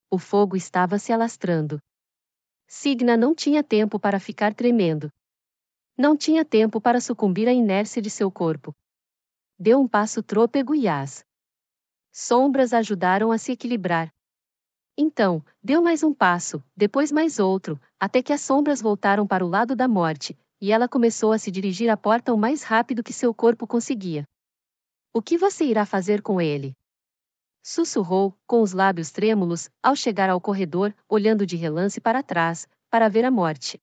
O fogo estava se alastrando. Signa não tinha tempo para ficar tremendo. Não tinha tempo para sucumbir à inércia de seu corpo. Deu um passo trôpego e as sombras ajudaram a se equilibrar. Então, deu mais um passo, depois mais outro, até que as sombras voltaram para o lado da morte, e ela começou a se dirigir à porta o mais rápido que seu corpo conseguia. O que você irá fazer com ele? Sussurrou, com os lábios trêmulos, ao chegar ao corredor, olhando de relance para trás, para ver a morte.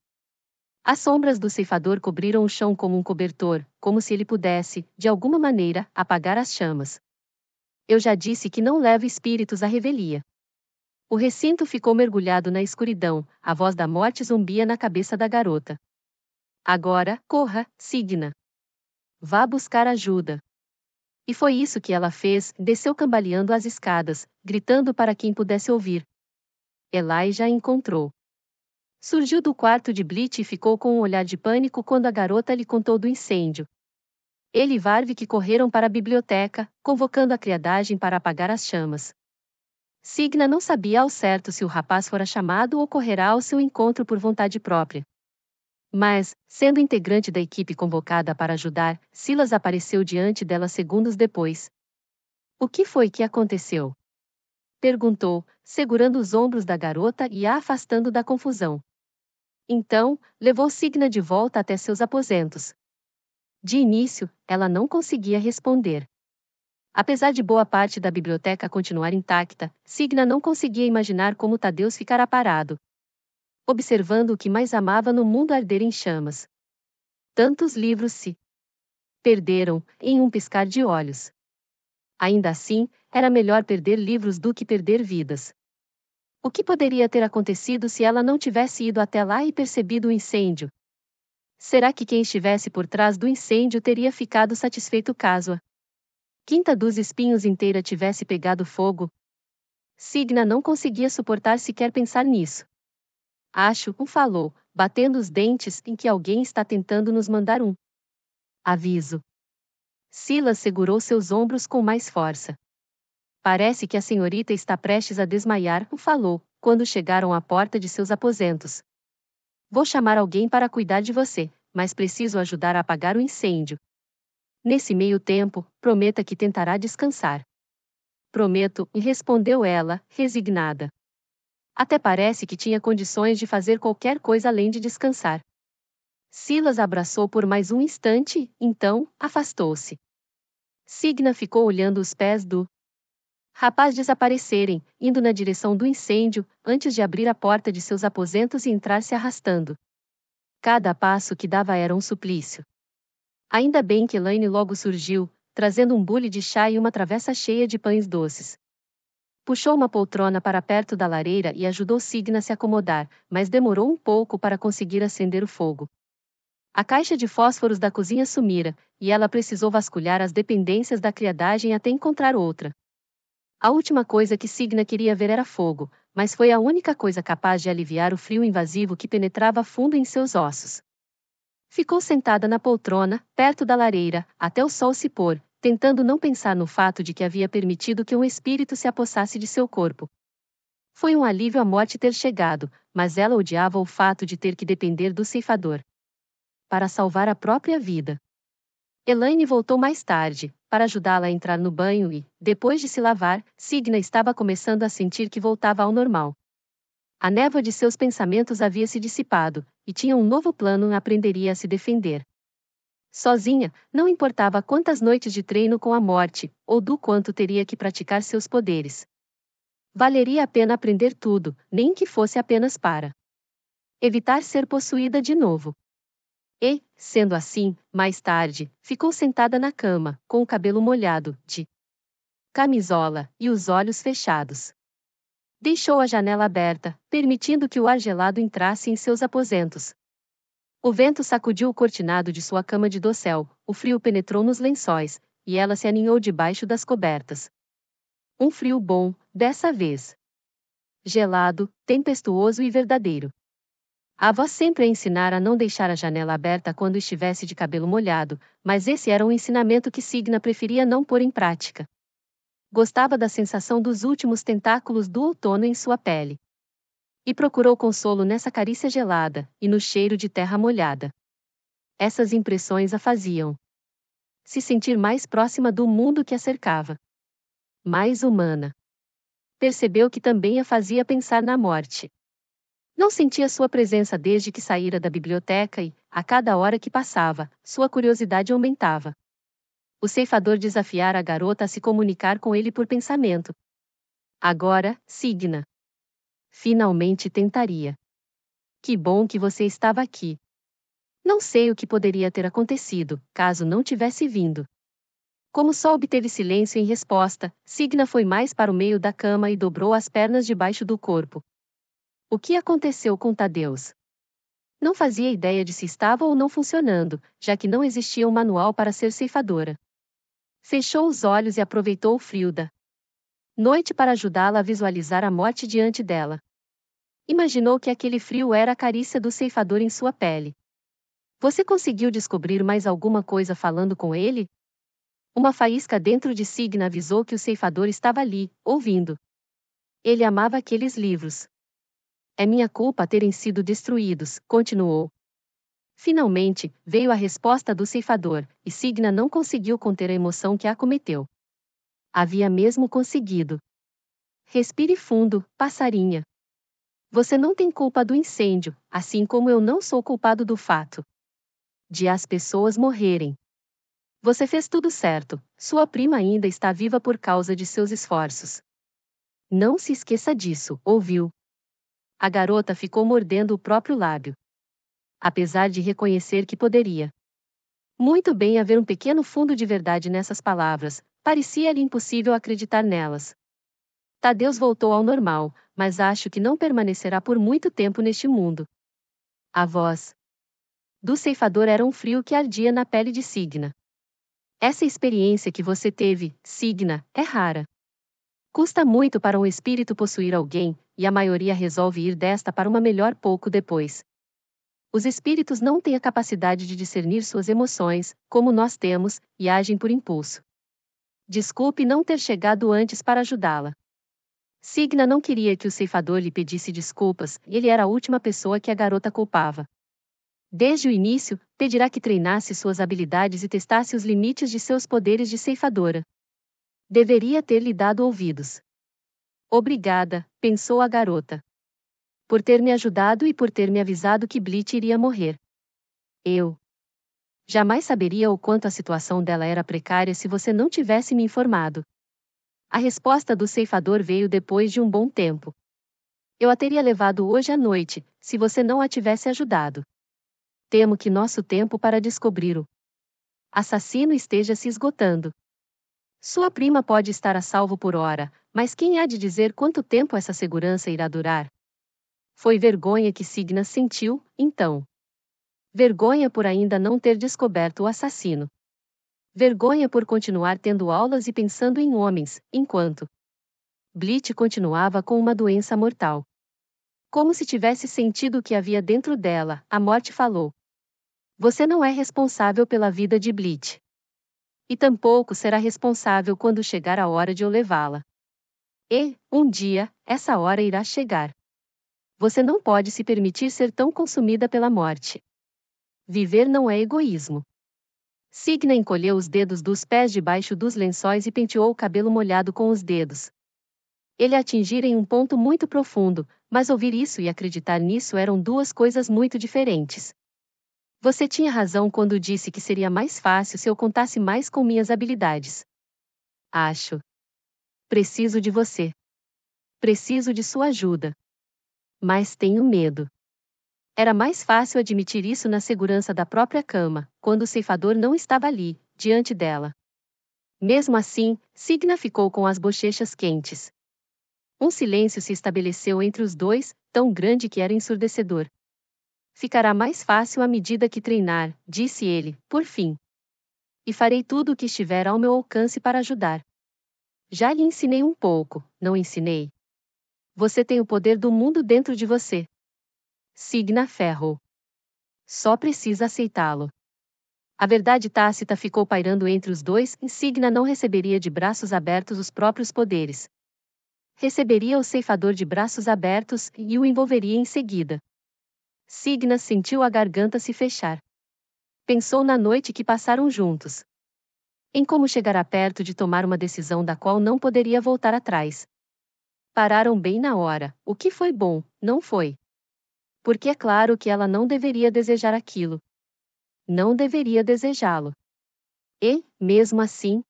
As sombras do ceifador cobriram o chão como um cobertor, como se ele pudesse, de alguma maneira, apagar as chamas. Eu já disse que não levo espíritos à revelia. O recinto ficou mergulhado na escuridão, a voz da morte zumbia na cabeça da garota. Agora, corra, Signa. Vá buscar ajuda. E foi isso que ela fez, desceu cambaleando as escadas, gritando para quem pudesse ouvir. Elijah a encontrou. Surgiu do quarto de Bleach e ficou com um olhar de pânico quando a garota lhe contou do incêndio. Ele e Varvik correram para a biblioteca, convocando a criadagem para apagar as chamas. Signa não sabia ao certo se o rapaz fora chamado ou correrá ao seu encontro por vontade própria. Mas, sendo integrante da equipe convocada para ajudar, Silas apareceu diante dela segundos depois. O que foi que aconteceu? Perguntou, segurando os ombros da garota e a afastando da confusão. Então, levou Signa de volta até seus aposentos. De início, ela não conseguia responder. Apesar de boa parte da biblioteca continuar intacta, Signa não conseguia imaginar como Tadeusz ficara parado, observando o que mais amava no mundo arder em chamas. Tantos livros se perderam, em um piscar de olhos. Ainda assim, era melhor perder livros do que perder vidas. O que poderia ter acontecido se ela não tivesse ido até lá e percebido o incêndio? Será que quem estivesse por trás do incêndio teria ficado satisfeito caso a Quinta dos Espinhos inteira tivesse pegado fogo? Signa não conseguia suportar sequer pensar nisso. Acho, falou, batendo os dentes, em que alguém está tentando nos mandar um aviso. Silas segurou seus ombros com mais força. Parece que a senhorita está prestes a desmaiar, falou, quando chegaram à porta de seus aposentos. Vou chamar alguém para cuidar de você, mas preciso ajudar a apagar o incêndio. Nesse meio tempo, prometa que tentará descansar. Prometo, respondeu ela, resignada. Até parece que tinha condições de fazer qualquer coisa além de descansar. Silas abraçou por mais um instante, então, afastou-se. Signa ficou olhando os pés do rapaz desaparecerem, indo na direção do incêndio, antes de abrir a porta de seus aposentos e entrar se arrastando. Cada passo que dava era um suplício. Ainda bem que Elaine logo surgiu, trazendo um bule de chá e uma travessa cheia de pães doces. Puxou uma poltrona para perto da lareira e ajudou Signa a se acomodar, mas demorou um pouco para conseguir acender o fogo. A caixa de fósforos da cozinha sumira, e ela precisou vasculhar as dependências da criadagem até encontrar outra. A última coisa que Signa queria ver era fogo, mas foi a única coisa capaz de aliviar o frio invasivo que penetrava fundo em seus ossos. Ficou sentada na poltrona, perto da lareira, até o sol se pôr, tentando não pensar no fato de que havia permitido que um espírito se apossasse de seu corpo. Foi um alívio a morte ter chegado, mas ela odiava o fato de ter que depender do ceifador para salvar a própria vida. Elaine voltou mais tarde, para ajudá-la a entrar no banho e, depois de se lavar, Signa estava começando a sentir que voltava ao normal. A névoa de seus pensamentos havia se dissipado, e tinha um novo plano e aprenderia a se defender. Sozinha, não importava quantas noites de treino com a morte, ou do quanto teria que praticar seus poderes. Valeria a pena aprender tudo, nem que fosse apenas para evitar ser possuída de novo. E, sendo assim, mais tarde, ficou sentada na cama, com o cabelo molhado, de camisola, e os olhos fechados. Deixou a janela aberta, permitindo que o ar gelado entrasse em seus aposentos. O vento sacudiu o cortinado de sua cama de dossel, o frio penetrou nos lençóis, e ela se aninhou debaixo das cobertas. Um frio bom, dessa vez. Gelado, tempestuoso e verdadeiro. A avó sempre a ensinara a não deixar a janela aberta quando estivesse de cabelo molhado, mas esse era um ensinamento que Signa preferia não pôr em prática. Gostava da sensação dos últimos tentáculos do outono em sua pele. E procurou consolo nessa carícia gelada, e no cheiro de terra molhada. Essas impressões a faziam se sentir mais próxima do mundo que a cercava. Mais humana. Percebeu que também a fazia pensar na morte. Não sentia sua presença desde que saíra da biblioteca e, a cada hora que passava, sua curiosidade aumentava. O ceifador desafiara a garota a se comunicar com ele por pensamento. Agora, Signa. Finalmente tentaria. Que bom que você estava aqui. Não sei o que poderia ter acontecido, caso não tivesse vindo. Como só obteve silêncio em resposta, Signa foi mais para o meio da cama e dobrou as pernas debaixo do corpo. O que aconteceu com Tadeus? Não fazia ideia de se estava ou não funcionando, já que não existia um manual para ser ceifadora. Fechou os olhos e aproveitou o frio da noite para ajudá-la a visualizar a morte diante dela. Imaginou que aquele frio era a carícia do ceifador em sua pele. Você conseguiu descobrir mais alguma coisa falando com ele? Uma faísca dentro de Signa avisou que o ceifador estava ali, ouvindo. Ele amava aqueles livros. É minha culpa terem sido destruídos, continuou. Finalmente, veio a resposta do ceifador, e Signa não conseguiu conter a emoção que a acometeu. Havia mesmo conseguido. Respire fundo, passarinha. Você não tem culpa do incêndio, assim como eu não sou culpado do fato de as pessoas morrerem. Você fez tudo certo, sua prima ainda está viva por causa de seus esforços. Não se esqueça disso, ouviu? A garota ficou mordendo o próprio lábio. Apesar de reconhecer que poderia muito bem haver um pequeno fundo de verdade nessas palavras, parecia-lhe impossível acreditar nelas. Tadeus voltou ao normal, mas acho que não permanecerá por muito tempo neste mundo. A voz do ceifador era um frio que ardia na pele de Signa. Essa experiência que você teve, Signa, é rara. Custa muito para um espírito possuir alguém, e a maioria resolve ir desta para uma melhor pouco depois. Os espíritos não têm a capacidade de discernir suas emoções, como nós temos, e agem por impulso. Desculpe não ter chegado antes para ajudá-la. Signa não queria que o ceifador lhe pedisse desculpas, ele era a última pessoa que a garota culpava. Desde o início, pedirá que treinasse suas habilidades e testasse os limites de seus poderes de ceifadora. Deveria ter lhe dado ouvidos. Obrigada, pensou a garota. Por ter me ajudado e por ter me avisado que Bleach iria morrer. Eu jamais saberia o quanto a situação dela era precária se você não tivesse me informado. A resposta do ceifador veio depois de um bom tempo. Eu a teria levado hoje à noite, se você não a tivesse ajudado. Temo que nosso tempo para descobrir o assassino esteja se esgotando. Sua prima pode estar a salvo por hora, mas quem há de dizer quanto tempo essa segurança irá durar? Foi vergonha que Signa sentiu, então. Vergonha por ainda não ter descoberto o assassino. Vergonha por continuar tendo aulas e pensando em homens, enquanto Bleach continuava com uma doença mortal. Como se tivesse sentido o que havia dentro dela, a morte falou. Você não é responsável pela vida de Bleach. E tampouco será responsável quando chegar a hora de eu levá-la. E, um dia, essa hora irá chegar. Você não pode se permitir ser tão consumida pela morte. Viver não é egoísmo. Signa encolheu os dedos dos pés debaixo dos lençóis e penteou o cabelo molhado com os dedos. Ele atingira em um ponto muito profundo, mas ouvir isso e acreditar nisso eram duas coisas muito diferentes. Você tinha razão quando disse que seria mais fácil se eu contasse mais com minhas habilidades. Acho. Preciso de você. Preciso de sua ajuda. Mas tenho medo. Era mais fácil admitir isso na segurança da própria cama, quando o ceifador não estava ali, diante dela. Mesmo assim, Signa ficou com as bochechas quentes. Um silêncio se estabeleceu entre os dois, tão grande que era ensurdecedor. Ficará mais fácil à medida que treinar, disse ele, por fim. E farei tudo o que estiver ao meu alcance para ajudar. Já lhe ensinei um pouco, não ensinei? Você tem o poder do mundo dentro de você. Signa ferrou. Só precisa aceitá-lo. A verdade tácita ficou pairando entre os dois e Signa não receberia de braços abertos os próprios poderes. Receberia o ceifador de braços abertos e o envolveria em seguida. Signa sentiu a garganta se fechar. Pensou na noite que passaram juntos. Em como chegará perto de tomar uma decisão da qual não poderia voltar atrás. Pararam bem na hora, o que foi bom, não foi? Porque é claro que ela não deveria desejar aquilo. Não deveria desejá-lo. E, mesmo assim,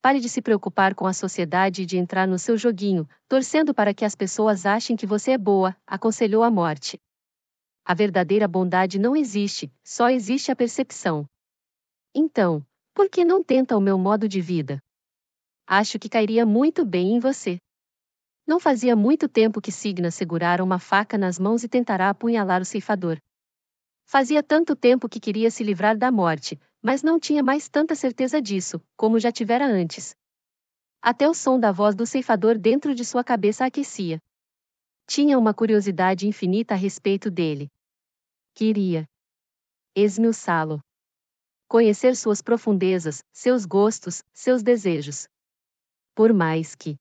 pare de se preocupar com a sociedade e de entrar no seu joguinho, torcendo para que as pessoas achem que você é boa, aconselhou a morte. A verdadeira bondade não existe, só existe a percepção. Então, por que não tenta o meu modo de vida? Acho que cairia muito bem em você. Não fazia muito tempo que Signa segurara uma faca nas mãos e tentará apunhalar o ceifador. Fazia tanto tempo que queria se livrar da morte, mas não tinha mais tanta certeza disso, como já tivera antes. Até o som da voz do ceifador dentro de sua cabeça aquecia. Tinha uma curiosidade infinita a respeito dele. Queria esmiuçá-lo. Conhecer suas profundezas, seus gostos, seus desejos. Por mais que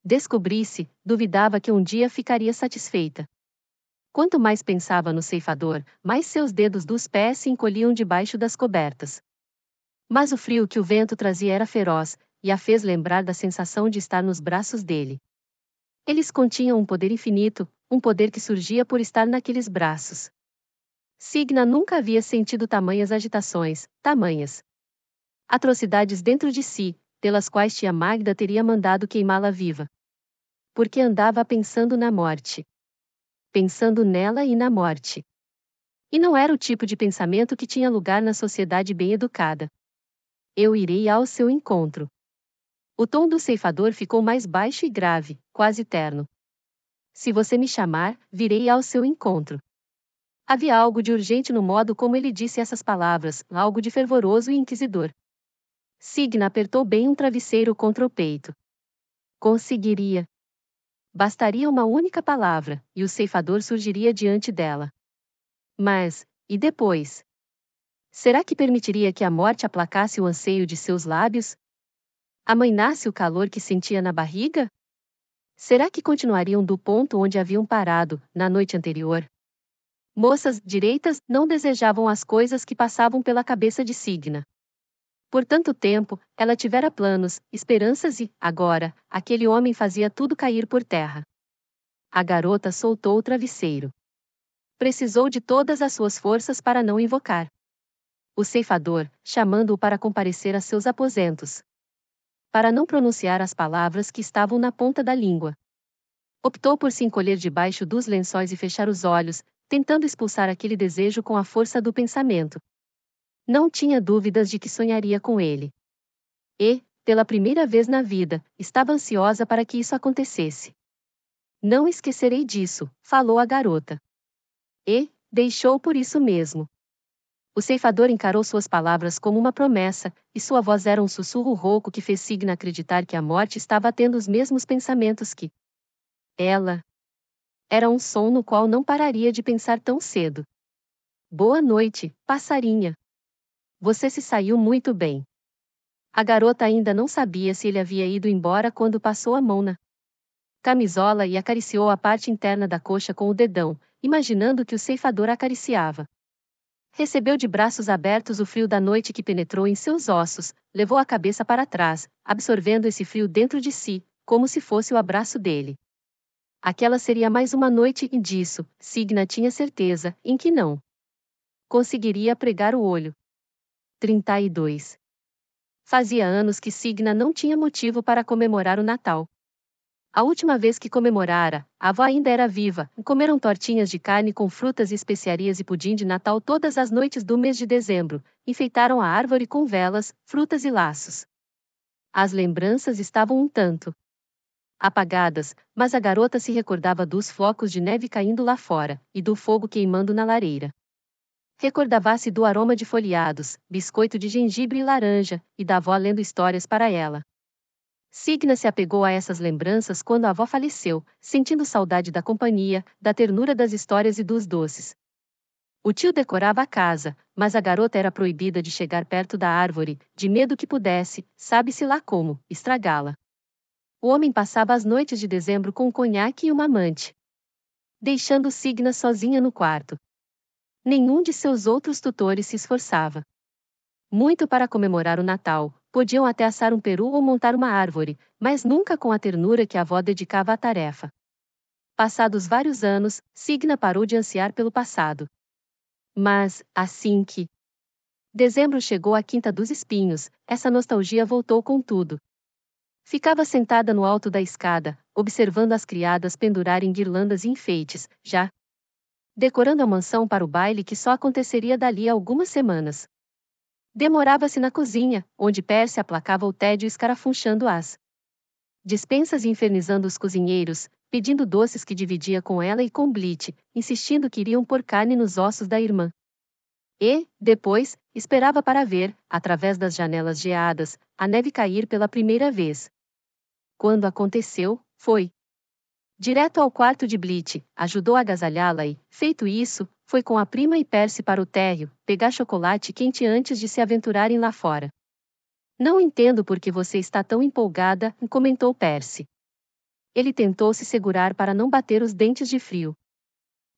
descobrisse, duvidava que um dia ficaria satisfeita. Quanto mais pensava no ceifador, mais seus dedos dos pés se encolhiam debaixo das cobertas. Mas o frio que o vento trazia era feroz, e a fez lembrar da sensação de estar nos braços dele. Eles continham um poder infinito, um poder que surgia por estar naqueles braços. Signa nunca havia sentido tamanhas agitações, tamanhas atrocidades dentro de si, pelas quais tia Magda teria mandado queimá-la viva. Porque andava pensando na morte. Pensando nela e na morte. E não era o tipo de pensamento que tinha lugar na sociedade bem educada. Eu irei ao seu encontro. O tom do ceifador ficou mais baixo e grave, quase terno. Se você me chamar, virei ao seu encontro. Havia algo de urgente no modo como ele disse essas palavras, algo de fervoroso e inquisidor. Signa apertou bem um travesseiro contra o peito. Conseguiria. Bastaria uma única palavra, e o ceifador surgiria diante dela. Mas, e depois? Será que permitiria que a morte aplacasse o anseio de seus lábios? Amainasse o calor que sentia na barriga? Será que continuariam do ponto onde haviam parado, na noite anterior? Moças direitas não desejavam as coisas que passavam pela cabeça de Signa. Por tanto tempo, ela tivera planos, esperanças e, agora, aquele homem fazia tudo cair por terra. A garota soltou o travesseiro. Precisou de todas as suas forças para não invocar o ceifador, chamando-o para comparecer a seus aposentos. Para não pronunciar as palavras que estavam na ponta da língua. Optou por se encolher debaixo dos lençóis e fechar os olhos, tentando expulsar aquele desejo com a força do pensamento. Não tinha dúvidas de que sonharia com ele. E, pela primeira vez na vida, estava ansiosa para que isso acontecesse. Não esquecerei disso, falou a garota. E, deixou por isso mesmo. O ceifador encarou suas palavras como uma promessa, e sua voz era um sussurro rouco que fez Signa acreditar que a morte estava tendo os mesmos pensamentos que ela. Era um som no qual não pararia de pensar tão cedo. Boa noite, passarinha. Você se saiu muito bem. A garota ainda não sabia se ele havia ido embora quando passou a mão na camisola e acariciou a parte interna da coxa com o dedão, imaginando que o ceifador acariciava. Recebeu de braços abertos o frio da noite que penetrou em seus ossos, levou a cabeça para trás, absorvendo esse frio dentro de si, como se fosse o abraço dele. Aquela seria mais uma noite e disso, Signa tinha certeza, em que não conseguiria pregar o olho. 32. Fazia anos que Signa não tinha motivo para comemorar o Natal. A última vez que comemorara, a avó ainda era viva, e comeram tortinhas de carne com frutas e especiarias e pudim de Natal todas as noites do mês de dezembro, enfeitaram a árvore com velas, frutas e laços. As lembranças estavam um tanto apagadas, mas a garota se recordava dos flocos de neve caindo lá fora, e do fogo queimando na lareira. Recordava-se do aroma de folhados, biscoito de gengibre e laranja, e da avó lendo histórias para ela. Signa se apegou a essas lembranças quando a avó faleceu, sentindo saudade da companhia, da ternura das histórias e dos doces. O tio decorava a casa, mas a garota era proibida de chegar perto da árvore, de medo que pudesse, sabe-se lá como, estragá-la. O homem passava as noites de dezembro com um conhaque e uma amante, deixando Signa sozinha no quarto. Nenhum de seus outros tutores se esforçava muito para comemorar o Natal, podiam até assar um peru ou montar uma árvore, mas nunca com a ternura que a avó dedicava à tarefa. Passados vários anos, Signa parou de ansiar pelo passado. Mas, assim que dezembro chegou à Quinta dos Espinhos, essa nostalgia voltou com tudo. Ficava sentada no alto da escada, observando as criadas pendurarem guirlandas e enfeites, já decorando a mansão para o baile que só aconteceria dali a algumas semanas. Demorava-se na cozinha, onde Percy aplacava o tédio escarafunchando as despensas e infernizando os cozinheiros, pedindo doces que dividia com ela e com Bleach, insistindo que iriam pôr carne nos ossos da irmã. E, depois, esperava para ver, através das janelas geadas, a neve cair pela primeira vez. Quando aconteceu, foi direto ao quarto de Bleach, ajudou a agasalhá-la e, feito isso, foi com a prima e Percy para o térreo, pegar chocolate quente antes de se aventurarem lá fora. Não entendo por que você está tão empolgada, comentou Percy. Ele tentou se segurar para não bater os dentes de frio.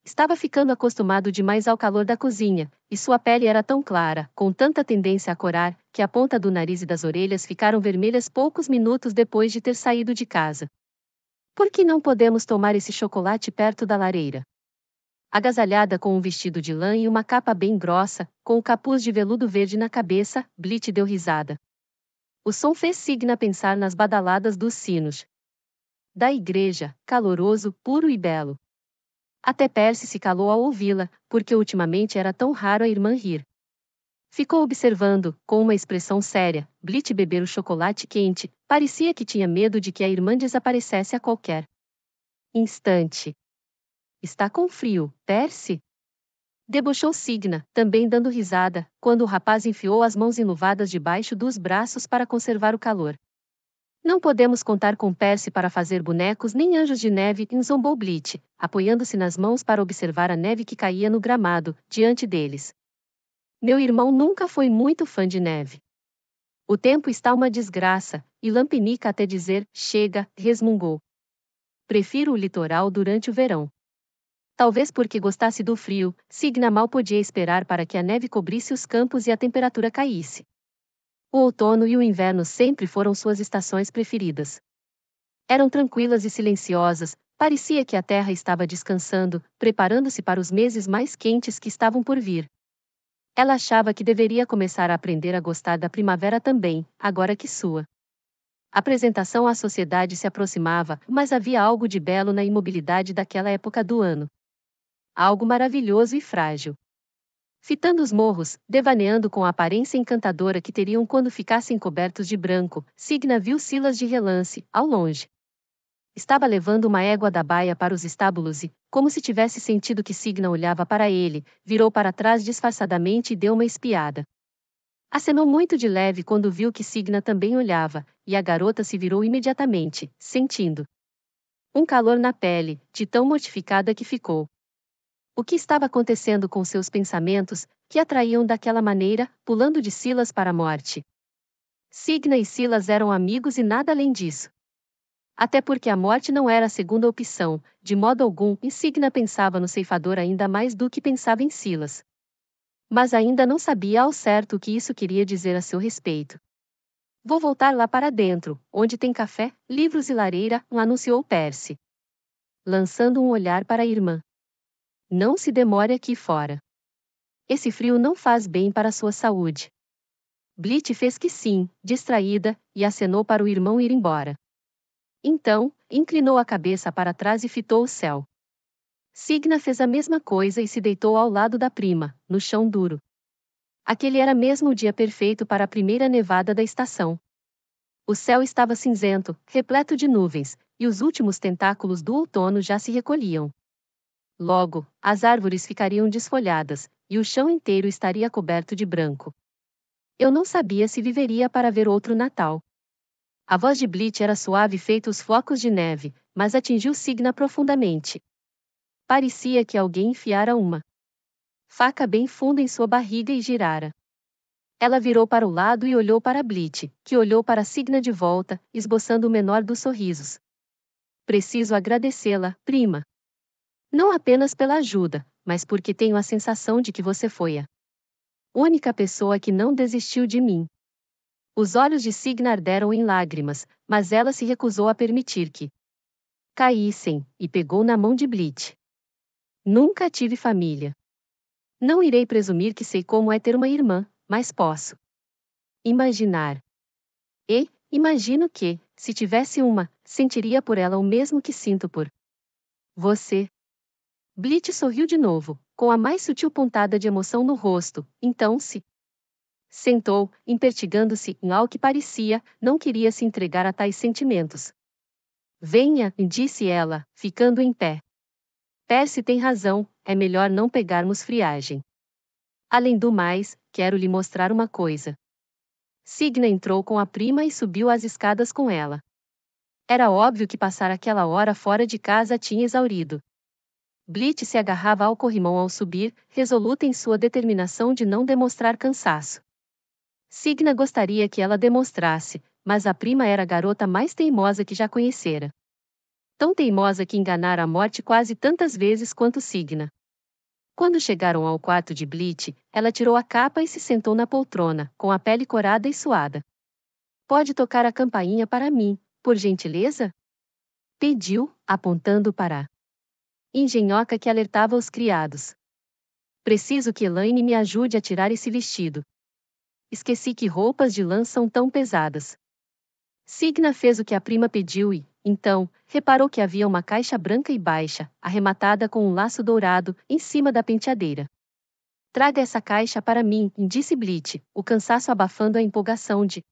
Estava ficando acostumado demais ao calor da cozinha, e sua pele era tão clara, com tanta tendência a corar, que a ponta do nariz e das orelhas ficaram vermelhas poucos minutos depois de ter saído de casa. Por que não podemos tomar esse chocolate perto da lareira? Agasalhada com um vestido de lã e uma capa bem grossa, com o capuz de veludo verde na cabeça, Bleach deu risada. O som fez Signa pensar nas badaladas dos sinos da igreja, caloroso, puro e belo. Até Percy se calou ao ouvi-la, porque ultimamente era tão raro a irmã rir. Ficou observando, com uma expressão séria, Bleach beber o chocolate quente, parecia que tinha medo de que a irmã desaparecesse a qualquer instante. Está com frio, Percy? Debochou Signa, também dando risada, quando o rapaz enfiou as mãos enluvadas debaixo dos braços para conservar o calor. Não podemos contar com Percy para fazer bonecos nem anjos de neve, zombou Bleach, apoiando-se nas mãos para observar a neve que caía no gramado, diante deles. Meu irmão nunca foi muito fã de neve. O tempo está uma desgraça, e lampinica até dizer, chega, resmungou. Prefiro o litoral durante o verão. Talvez porque gostasse do frio, Signa mal podia esperar para que a neve cobrisse os campos e a temperatura caísse. O outono e o inverno sempre foram suas estações preferidas. Eram tranquilas e silenciosas, parecia que a terra estava descansando, preparando-se para os meses mais quentes que estavam por vir. Ela achava que deveria começar a aprender a gostar da primavera também, agora que sua apresentação à sociedade se aproximava, mas havia algo de belo na imobilidade daquela época do ano. Algo maravilhoso e frágil. Fitando os morros, devaneando com a aparência encantadora que teriam quando ficassem cobertos de branco, Signa viu Silas de relance, ao longe. Estava levando uma égua da baia para os estábulos e, como se tivesse sentido que Signa olhava para ele, virou para trás disfarçadamente e deu uma espiada. Acenou muito de leve quando viu que Signa também olhava, e a garota se virou imediatamente, sentindo um calor na pele, de tão mortificada que ficou. O que estava acontecendo com seus pensamentos, que atraíam daquela maneira, pulando de Silas para a morte? Signa e Silas eram amigos e nada além disso. Até porque a morte não era a segunda opção, de modo algum, e Signa pensava no ceifador ainda mais do que pensava em Silas. Mas ainda não sabia ao certo o que isso queria dizer a seu respeito. Vou voltar lá para dentro, onde tem café, livros e lareira, anunciou Percy, lançando um olhar para a irmã. Não se demore aqui fora. Esse frio não faz bem para sua saúde. Bleach fez que sim, distraída, e acenou para o irmão ir embora. Então, inclinou a cabeça para trás e fitou o céu. Signa fez a mesma coisa e se deitou ao lado da prima, no chão duro. Aquele era mesmo o dia perfeito para a primeira nevada da estação. O céu estava cinzento, repleto de nuvens, e os últimos tentáculos do outono já se recolhiam. Logo, as árvores ficariam desfolhadas, e o chão inteiro estaria coberto de branco. Eu não sabia se viveria para ver outro Natal. A voz de Bleach era suave feito os flocos de neve, mas atingiu Signa profundamente. Parecia que alguém enfiara uma faca bem funda em sua barriga e girara. Ela virou para o lado e olhou para Bleach, que olhou para Signa de volta, esboçando o menor dos sorrisos. Preciso agradecê-la, prima. Não apenas pela ajuda, mas porque tenho a sensação de que você foi a única pessoa que não desistiu de mim. Os olhos de Signa arderam em lágrimas, mas ela se recusou a permitir que caíssem, e pegou na mão de Bleach. Nunca tive família. Não irei presumir que sei como é ter uma irmã, mas posso imaginar. E, imagino que, se tivesse uma, sentiria por ela o mesmo que sinto por você. Bleach sorriu de novo, com a mais sutil pontada de emoção no rosto, então se sentou, impertigando-se em algo que parecia, não queria se entregar a tais sentimentos. Venha, disse ela, ficando em pé. Percy tem razão, é melhor não pegarmos friagem. Além do mais, quero lhe mostrar uma coisa. Signa entrou com a prima e subiu as escadas com ela. Era óbvio que passar aquela hora fora de casa tinha exaurido. Bleach se agarrava ao corrimão ao subir, resoluta em sua determinação de não demonstrar cansaço. Signa gostaria que ela demonstrasse, mas a prima era a garota mais teimosa que já conhecera. Tão teimosa que enganara a morte quase tantas vezes quanto Signa. Quando chegaram ao quarto de Bleach, ela tirou a capa e se sentou na poltrona, com a pele corada e suada. Pode tocar a campainha para mim, por gentileza? Pediu, apontando para a engenhoca que alertava os criados. Preciso que Elaine me ajude a tirar esse vestido. Esqueci que roupas de lã são tão pesadas. Signa fez o que a prima pediu e, então, reparou que havia uma caixa branca e baixa, arrematada com um laço dourado, em cima da penteadeira. Traga essa caixa para mim, disse Bleach, o cansaço abafando a empolgação de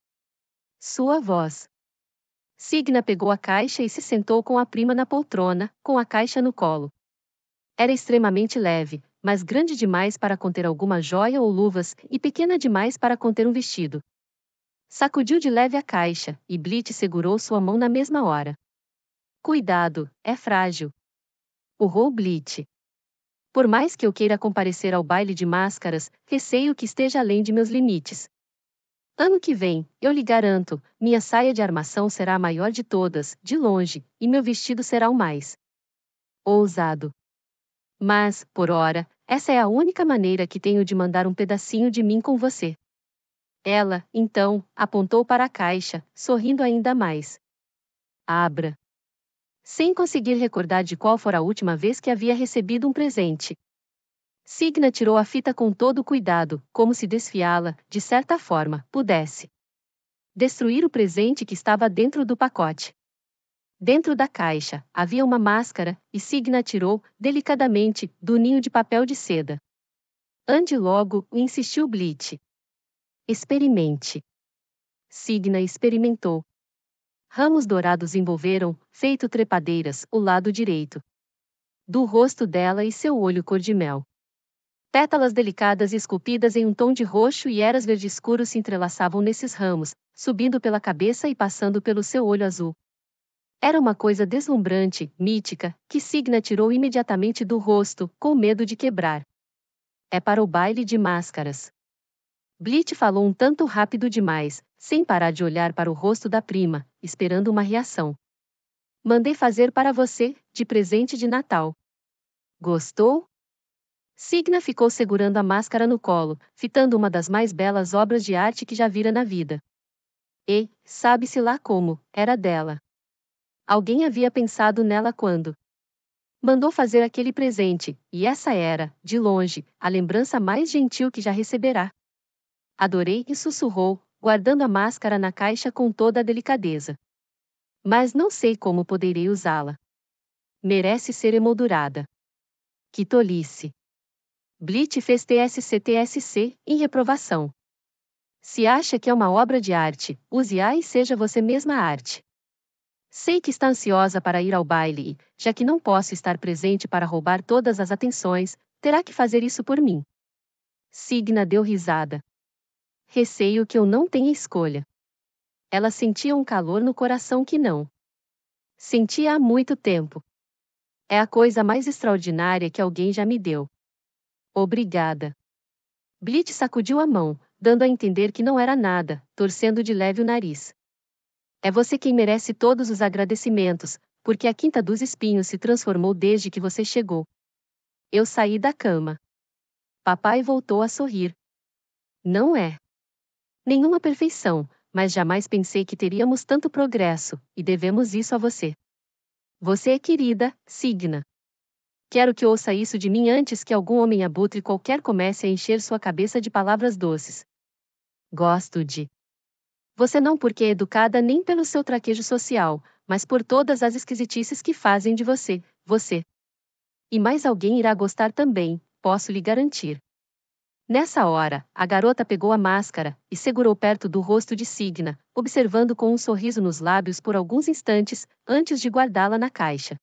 sua voz. Signa pegou a caixa e se sentou com a prima na poltrona, com a caixa no colo. Era extremamente leve, mas grande demais para conter alguma joia ou luvas, e pequena demais para conter um vestido. Sacudiu de leve a caixa, e Bleach segurou sua mão na mesma hora. Cuidado, é frágil. Urrou Bleach. Por mais que eu queira comparecer ao baile de máscaras, receio que esteja além de meus limites. Ano que vem, eu lhe garanto, minha saia de armação será a maior de todas, de longe, e meu vestido será o mais ousado. Mas, por ora, essa é a única maneira que tenho de mandar um pedacinho de mim com você. Ela, então, apontou para a caixa, sorrindo ainda mais. Abra. Sem conseguir recordar de qual fora a última vez que havia recebido um presente. Signa tirou a fita com todo o cuidado, como se desfiá-la, de certa forma, pudesse destruir o presente que estava dentro do pacote. Dentro da caixa, havia uma máscara, e Signa tirou, delicadamente, do ninho de papel de seda. Ande logo, insistiu Bleach. Experimente. Signa experimentou. Ramos dourados envolveram, feito trepadeiras, o lado direito do rosto dela e seu olho cor-de-mel. Pétalas delicadas esculpidas em um tom de roxo e eras verde escuro se entrelaçavam nesses ramos, subindo pela cabeça e passando pelo seu olho azul. Era uma coisa deslumbrante, mítica, que Signa tirou imediatamente do rosto, com medo de quebrar. É para o baile de máscaras. Bleach falou um tanto rápido demais, sem parar de olhar para o rosto da prima, esperando uma reação. Mandei fazer para você, de presente de Natal. Gostou? Signa ficou segurando a máscara no colo, fitando uma das mais belas obras de arte que já vira na vida. E, sabe-se lá como, era dela. Alguém havia pensado nela quando mandou fazer aquele presente, e essa era, de longe, a lembrança mais gentil que já receberá. Adorei e sussurrou, guardando a máscara na caixa com toda a delicadeza. Mas não sei como poderei usá-la. Merece ser emoldurada. Que tolice. Bleach fez TSC, em reprovação. Se acha que é uma obra de arte, use-a e seja você mesma a arte. Sei que está ansiosa para ir ao baile e, já que não posso estar presente para roubar todas as atenções, terá que fazer isso por mim. Signa deu risada. Receio que eu não tenha escolha. Ela sentia um calor no coração que não sentia há muito tempo. É a coisa mais extraordinária que alguém já me deu. Obrigada. Blitz sacudiu a mão, dando a entender que não era nada, torcendo de leve o nariz. É você quem merece todos os agradecimentos, porque a Quinta dos Espinhos se transformou desde que você chegou. Eu saí da cama. Papai voltou a sorrir. Não é nenhuma perfeição, mas jamais pensei que teríamos tanto progresso, e devemos isso a você. Você é querida, Signa. Quero que ouça isso de mim antes que algum homem abutre qualquer comece a encher sua cabeça de palavras doces. Gosto de você não porque é educada nem pelo seu traquejo social, mas por todas as esquisitices que fazem de você, você. E mais alguém irá gostar também, posso lhe garantir. Nessa hora, a garota pegou a máscara e segurou perto do rosto de Signa, observando com um sorriso nos lábios por alguns instantes, antes de guardá-la na caixa.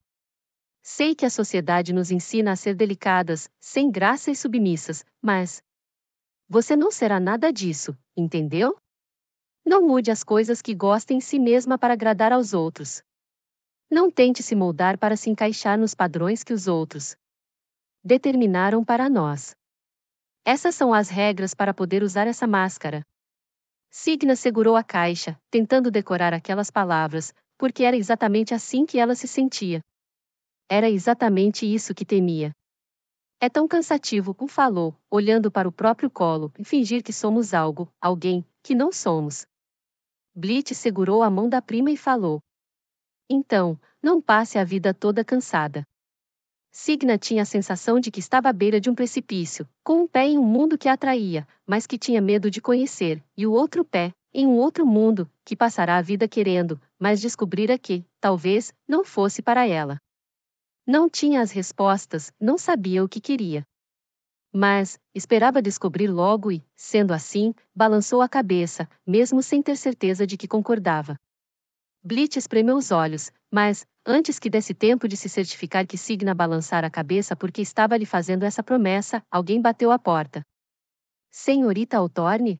Sei que a sociedade nos ensina a ser delicadas, sem graça e submissas, mas você não será nada disso, entendeu? Não mude as coisas que gosta em si mesma para agradar aos outros. Não tente se moldar para se encaixar nos padrões que os outros determinaram para nós. Essas são as regras para poder usar essa máscara. Signa segurou a caixa, tentando decorar aquelas palavras, porque era exatamente assim que ela se sentia. Era exatamente isso que temia. É tão cansativo, falou, olhando para o próprio colo, e fingir que somos algo, alguém, que não somos. Blitz segurou a mão da prima e falou. Então, não passe a vida toda cansada. Signa tinha a sensação de que estava à beira de um precipício, com um pé em um mundo que a atraía, mas que tinha medo de conhecer, e o outro pé, em um outro mundo, que passará a vida querendo, mas descobrira que, talvez, não fosse para ela. Não tinha as respostas, não sabia o que queria. Mas, esperava descobrir logo e, sendo assim, balançou a cabeça, mesmo sem ter certeza de que concordava. Blitz espremeu os olhos, mas, antes que desse tempo de se certificar que Signa balançara a cabeça porque estava lhe fazendo essa promessa, alguém bateu à porta. Senhorita Altorne?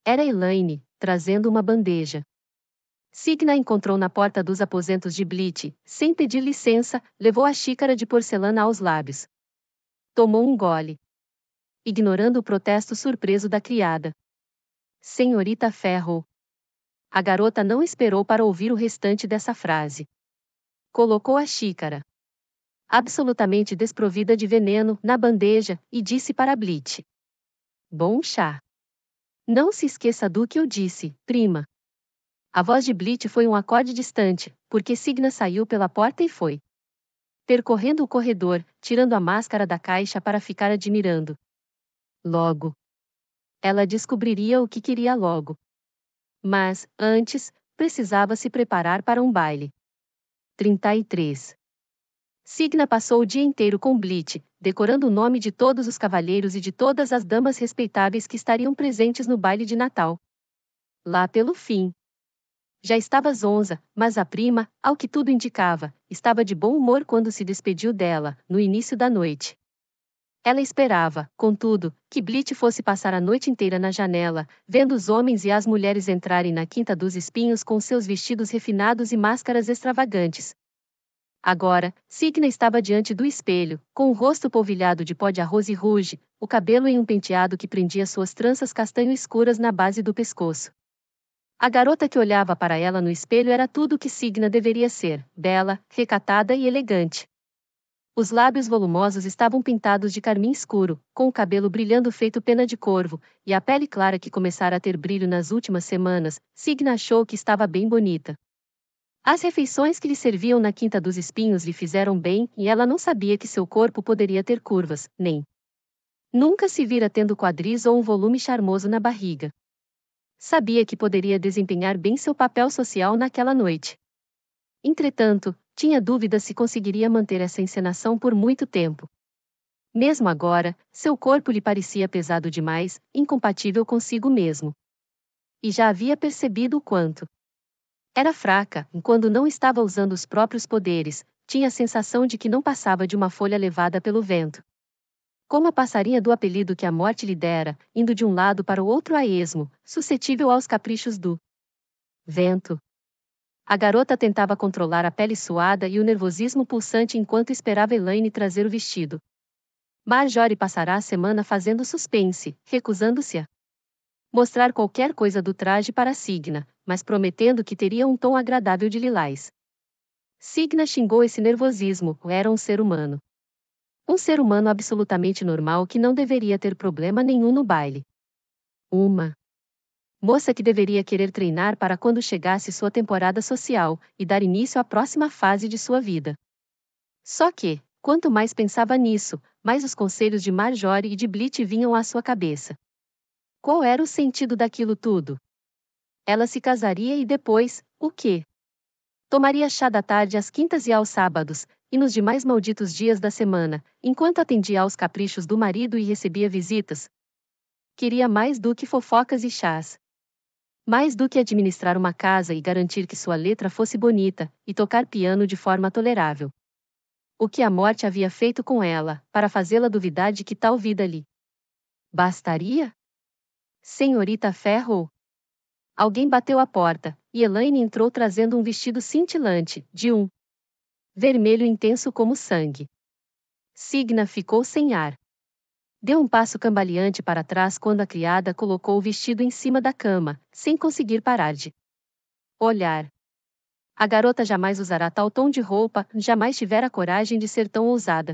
Era Elaine, trazendo uma bandeja. Signa encontrou na porta dos aposentos de Blitz, sem pedir licença, levou a xícara de porcelana aos lábios. Tomou um gole. Ignorando o protesto surpreso da criada. Senhorita Ferro. A garota não esperou para ouvir o restante dessa frase. Colocou a xícara, absolutamente desprovida de veneno, na bandeja, e disse para Blitz. Bom chá. Não se esqueça do que eu disse, prima. A voz de Blitz foi um acorde distante, porque Signa saiu pela porta e foi percorrendo o corredor, tirando a máscara da caixa para ficar admirando. Logo. Ela descobriria o que queria logo. Mas, antes, precisava se preparar para um baile. 33. Signa passou o dia inteiro com Blitz, decorando o nome de todos os cavalheiros e de todas as damas respeitáveis que estariam presentes no baile de Natal. Lá pelo fim. Já estava zonza, mas a prima, ao que tudo indicava, estava de bom humor quando se despediu dela, no início da noite. Ela esperava, contudo, que Blitz fosse passar a noite inteira na janela, vendo os homens e as mulheres entrarem na Quinta dos Espinhos com seus vestidos refinados e máscaras extravagantes. Agora, Signa estava diante do espelho, com o rosto polvilhado de pó de arroz e rouge, o cabelo em um penteado que prendia suas tranças castanho escuras na base do pescoço. A garota que olhava para ela no espelho era tudo o que Signa deveria ser, bela, recatada e elegante. Os lábios volumosos estavam pintados de carmim escuro, com o cabelo brilhando feito pena de corvo, e a pele clara que começara a ter brilho nas últimas semanas. Signa achou que estava bem bonita. As refeições que lhe serviam na Quinta dos Espinhos lhe fizeram bem, e ela não sabia que seu corpo poderia ter curvas, nem nunca se vira tendo quadris ou um volume charmoso na barriga. Sabia que poderia desempenhar bem seu papel social naquela noite. Entretanto, tinha dúvidas se conseguiria manter essa encenação por muito tempo. Mesmo agora, seu corpo lhe parecia pesado demais, incompatível consigo mesmo. E já havia percebido o quanto Era fraca, e quando não estava usando os próprios poderes, tinha a sensação de que não passava de uma folha levada pelo vento. Como a passarinha do apelido que a morte lhe dera, indo de um lado para o outro a esmo, suscetível aos caprichos do vento. A garota tentava controlar a pele suada e o nervosismo pulsante enquanto esperava Elaine trazer o vestido. Marjorie passará a semana fazendo suspense, recusando-se a mostrar qualquer coisa do traje para Signa, mas prometendo que teria um tom agradável de lilás. Signa xingou esse nervosismo, era um ser humano. Um ser humano absolutamente normal que não deveria ter problema nenhum no baile. Uma moça que deveria querer treinar para quando chegasse sua temporada social e dar início à próxima fase de sua vida. Só que, quanto mais pensava nisso, mais os conselhos de Marjorie e de Bleach vinham à sua cabeça. Qual era o sentido daquilo tudo? Ela se casaria e depois, o quê? Tomaria chá da tarde às quintas e aos sábados, e nos demais malditos dias da semana, enquanto atendia aos caprichos do marido e recebia visitas. Queria mais do que fofocas e chás. Mais do que administrar uma casa e garantir que sua letra fosse bonita, e tocar piano de forma tolerável. O que a morte havia feito com ela, para fazê-la duvidar de que tal vida lhe bastaria? Senhorita Ferro? Alguém bateu à porta, e Elaine entrou trazendo um vestido cintilante, de um vermelho intenso como sangue. Signa ficou sem ar. Deu um passo cambaleante para trás quando a criada colocou o vestido em cima da cama, sem conseguir parar de olhar. A garota jamais usará tal tom de roupa, jamais tivera coragem de ser tão ousada.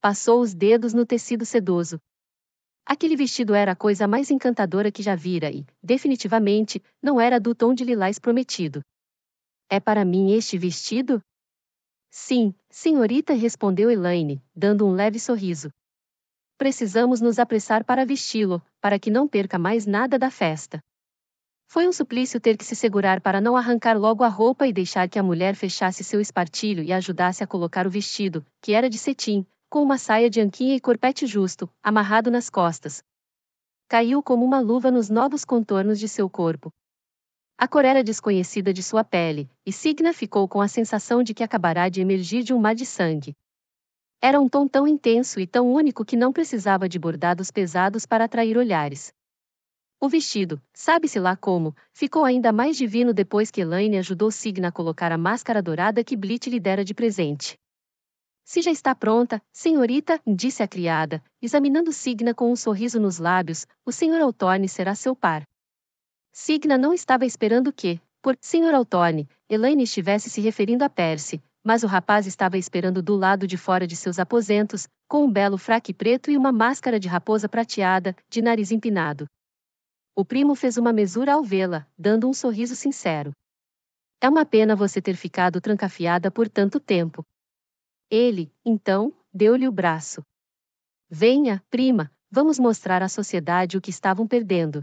Passou os dedos no tecido sedoso. Aquele vestido era a coisa mais encantadora que já vira e, definitivamente, não era do tom de lilás prometido. É para mim este vestido? Sim, senhorita, respondeu Elaine, dando um leve sorriso. Precisamos nos apressar para vesti-lo, para que não perca mais nada da festa. Foi um suplício ter que se segurar para não arrancar logo a roupa e deixar que a mulher fechasse seu espartilho e a ajudasse a colocar o vestido, que era de cetim, com uma saia de anquinha e corpete justo, amarrado nas costas. Caiu como uma luva nos novos contornos de seu corpo. A cor era desconhecida de sua pele, e Signa ficou com a sensação de que acabará de emergir de um mar de sangue. Era um tom tão intenso e tão único que não precisava de bordados pesados para atrair olhares. O vestido, sabe-se lá como, ficou ainda mais divino depois que Elaine ajudou Signa a colocar a máscara dourada que Bleach lhe dera de presente. Se já está pronta, senhorita, disse a criada, examinando Signa com um sorriso nos lábios, o Sr. Hawthorne será seu par. Signa não estava esperando que, por Sr. Hawthorne, Elaine estivesse se referindo a Percy, mas o rapaz estava esperando do lado de fora de seus aposentos, com um belo fraque preto e uma máscara de raposa prateada, de nariz empinado. O primo fez uma mesura ao vê-la, dando um sorriso sincero. É uma pena você ter ficado trancafiada por tanto tempo. Ele, então, deu-lhe o braço. Venha, prima, vamos mostrar à sociedade o que estavam perdendo.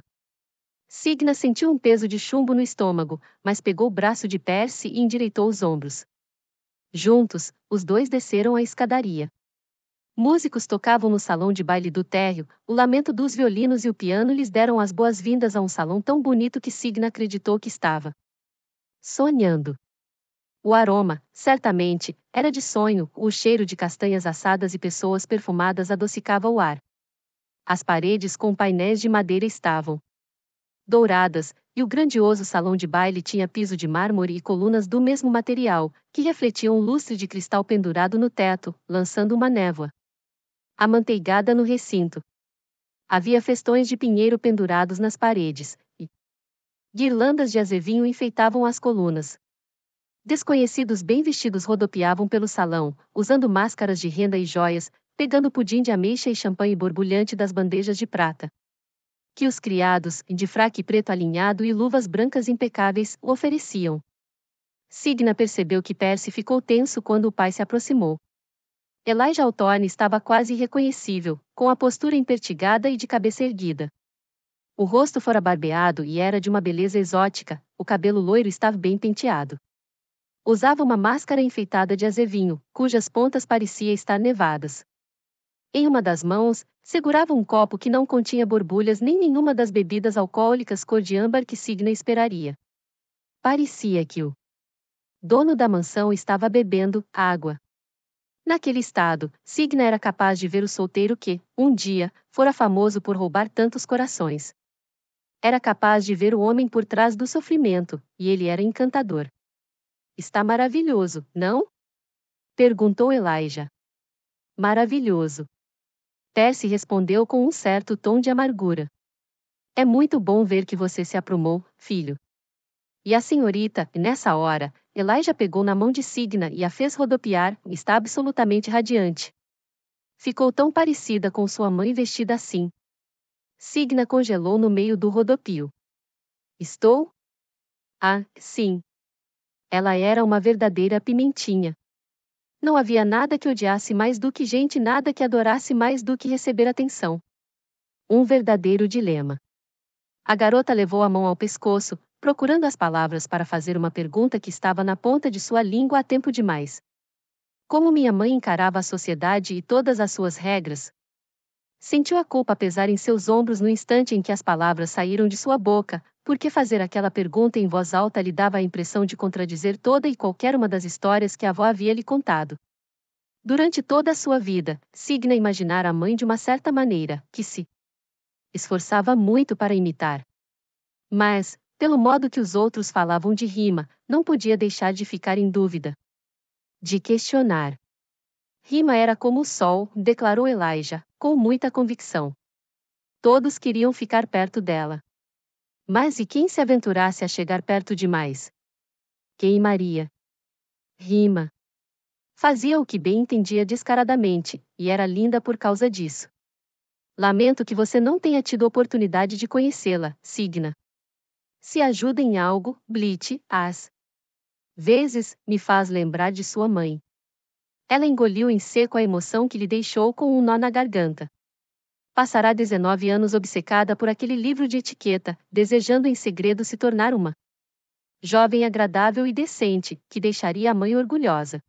Signa sentiu um peso de chumbo no estômago, mas pegou o braço de Percy e endireitou os ombros. Juntos, os dois desceram a escadaria. Músicos tocavam no salão de baile do térreo, o lamento dos violinos e o piano lhes deram as boas-vindas a um salão tão bonito que Signa acreditou que estava sonhando. O aroma, certamente, era de sonho, o cheiro de castanhas assadas e pessoas perfumadas adocicava o ar. As paredes com painéis de madeira estavam douradas, e o grandioso salão de baile tinha piso de mármore e colunas do mesmo material, que refletiam um lustre de cristal pendurado no teto, lançando uma névoa amanteigada no recinto. Havia festões de pinheiro pendurados nas paredes, e guirlandas de azevinho enfeitavam as colunas. Desconhecidos bem vestidos rodopiavam pelo salão, usando máscaras de renda e joias, pegando pudim de ameixa e champanhe borbulhante das bandejas de prata que os criados, de fraque preto alinhado e luvas brancas impecáveis, o ofereciam. Signa percebeu que Percy ficou tenso quando o pai se aproximou. Elijah Hawthorne estava quase irreconhecível, com a postura empertigada e de cabeça erguida. O rosto fora barbeado e era de uma beleza exótica, o cabelo loiro estava bem penteado. Usava uma máscara enfeitada de azevinho, cujas pontas pareciam estar nevadas. Em uma das mãos, segurava um copo que não continha borbulhas nem nenhuma das bebidas alcoólicas cor de âmbar que Signa esperaria. parecia que o dono da mansão estava bebendo água. Naquele estado, Signa era capaz de ver o solteiro que, um dia, fora famoso por roubar tantos corações. Era capaz de ver o homem por trás do sofrimento, e ele era encantador. Está maravilhoso, não? Perguntou Elijah. Maravilhoso. Percy respondeu com um certo tom de amargura. É muito bom ver que você se aprumou, filho. E a senhorita, nessa hora, Elijah pegou na mão de Signa e a fez rodopiar, e está absolutamente radiante. Ficou tão parecida com sua mãe vestida assim. Signa congelou no meio do rodopio. Estou? Ah, sim. Ela era uma verdadeira pimentinha. Não havia nada que odiasse mais do que gente, nada que adorasse mais do que receber atenção. Um verdadeiro dilema. A garota levou a mão ao pescoço, procurando as palavras para fazer uma pergunta que estava na ponta de sua língua há tempo demais. Como minha mãe encarava a sociedade e todas as suas regras? Sentiu a culpa pesar em seus ombros no instante em que as palavras saíram de sua boca, porque fazer aquela pergunta em voz alta lhe dava a impressão de contradizer toda e qualquer uma das histórias que a avó havia lhe contado. Durante toda a sua vida, Signa imaginara a mãe de uma certa maneira, que se esforçava muito para imitar. Mas, pelo modo que os outros falavam de Rima, não podia deixar de ficar em dúvida. De questionar. Rima era como o sol, declarou Elijah, com muita convicção. Todos queriam ficar perto dela. Mas e quem se aventurasse a chegar perto demais? Queimaria. Rima. Fazia o que bem entendia descaradamente, e era linda por causa disso. Lamento que você não tenha tido oportunidade de conhecê-la, Signa. Se ajuda em algo, Blitz, às vezes, me faz lembrar de sua mãe. Ela engoliu em seco a emoção que lhe deixou com um nó na garganta. Passará 19 anos obcecada por aquele livro de etiqueta, desejando em segredo se tornar uma jovem agradável e decente, que deixaria a mãe orgulhosa.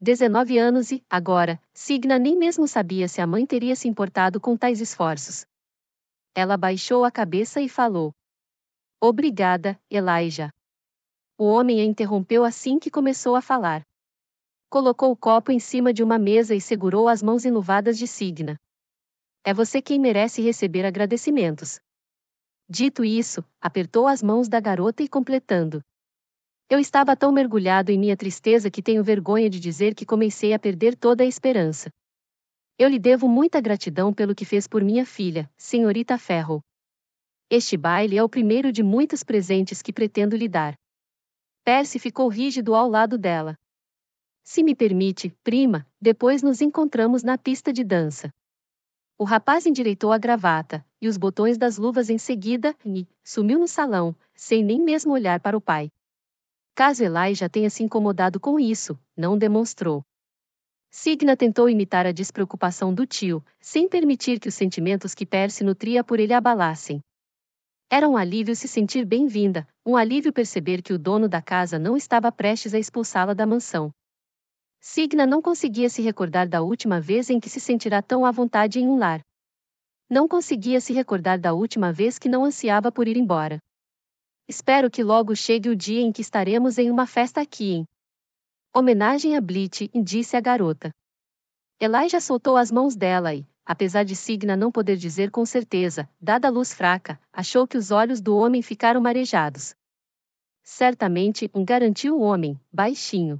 19 anos e, agora, Signa nem mesmo sabia se a mãe teria se importado com tais esforços. Ela baixou a cabeça e falou. Obrigada, Elijah. O homem a interrompeu assim que começou a falar. Colocou o copo em cima de uma mesa e segurou as mãos enluvadas de Signa. É você quem merece receber agradecimentos. Dito isso, apertou as mãos da garota e completando. Eu estava tão mergulhado em minha tristeza que tenho vergonha de dizer que comecei a perder toda a esperança. Eu lhe devo muita gratidão pelo que fez por minha filha, senhorita Ferro. Este baile é o primeiro de muitos presentes que pretendo lhe dar. Percy ficou rígido ao lado dela. Se me permite, prima, depois nos encontramos na pista de dança. O rapaz endireitou a gravata, e os botões das luvas em seguida, e sumiu no salão, sem nem mesmo olhar para o pai. Caso Elijah tenha se incomodado com isso, não demonstrou. Signa tentou imitar a despreocupação do tio, sem permitir que os sentimentos que Percy nutria por ele abalassem. Era um alívio se sentir bem-vinda, um alívio perceber que o dono da casa não estava prestes a expulsá-la da mansão. Signa não conseguia se recordar da última vez em que se sentirá tão à vontade em um lar. Não conseguia se recordar da última vez que não ansiava por ir embora. Espero que logo chegue o dia em que estaremos em uma festa aqui em homenagem a Blitz, disse a garota. Elijah soltou as mãos dela e, apesar de Signa não poder dizer com certeza, dada a luz fraca, achou que os olhos do homem ficaram marejados. Certamente, garantiu o homem, baixinho.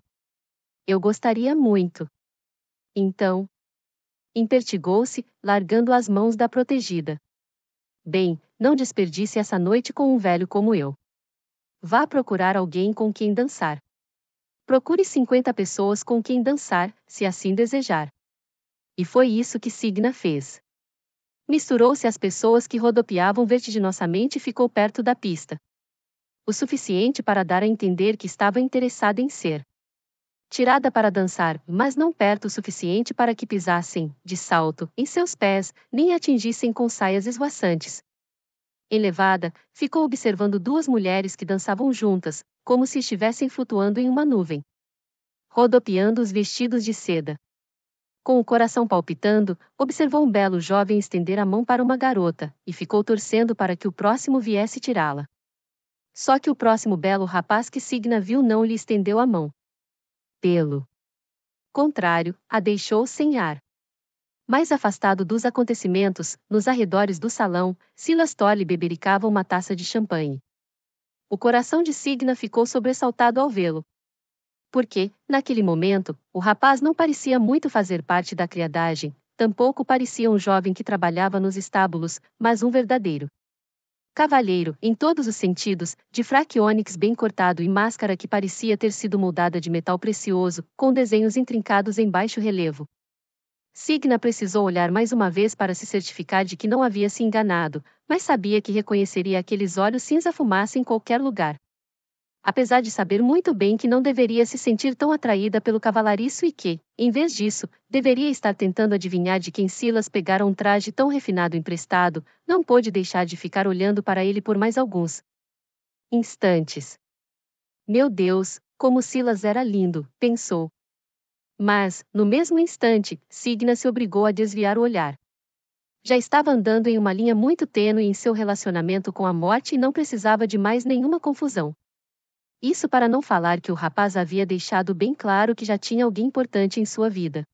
Eu gostaria muito. Então. Impertigou-se, largando as mãos da protegida. Bem, não desperdice essa noite com um velho como eu. Vá procurar alguém com quem dançar. Procure 50 pessoas com quem dançar, se assim desejar. E foi isso que Signa fez. Misturou-se às pessoas que rodopiavam vertiginosamente e ficou perto da pista. O suficiente para dar a entender que estava interessada em ser tirada para dançar, mas não perto o suficiente para que pisassem, de salto, em seus pés, nem a atingissem com saias esvoaçantes. Elevada, ficou observando duas mulheres que dançavam juntas, como se estivessem flutuando em uma nuvem. Rodopiando os vestidos de seda. Com o coração palpitando, observou um belo jovem estender a mão para uma garota, e ficou torcendo para que o próximo viesse tirá-la. Só que o próximo belo rapaz que Signa viu não lhe estendeu a mão. Pelo contrário, a deixou sem ar. Mais afastado dos acontecimentos, nos arredores do salão, Silas Tolle bebericava uma taça de champanhe. O coração de Signa ficou sobressaltado ao vê-lo. Porque, naquele momento, o rapaz não parecia muito fazer parte da criadagem, tampouco parecia um jovem que trabalhava nos estábulos, mas um verdadeiro cavalheiro, em todos os sentidos, de fraque ônix bem cortado e máscara que parecia ter sido moldada de metal precioso, com desenhos intrincados em baixo relevo. Signa precisou olhar mais uma vez para se certificar de que não havia se enganado, mas sabia que reconheceria aqueles olhos cinza-fumaça em qualquer lugar. Apesar de saber muito bem que não deveria se sentir tão atraída pelo cavalariço e que, em vez disso, deveria estar tentando adivinhar de quem Silas pegara um traje tão refinado emprestado, não pôde deixar de ficar olhando para ele por mais alguns instantes. Meu Deus, como Silas era lindo, pensou. Mas, no mesmo instante, Signa se obrigou a desviar o olhar. Já estava andando em uma linha muito tênue em seu relacionamento com a morte e não precisava de mais nenhuma confusão. Isso para não falar que o rapaz havia deixado bem claro que já tinha alguém importante em sua vida.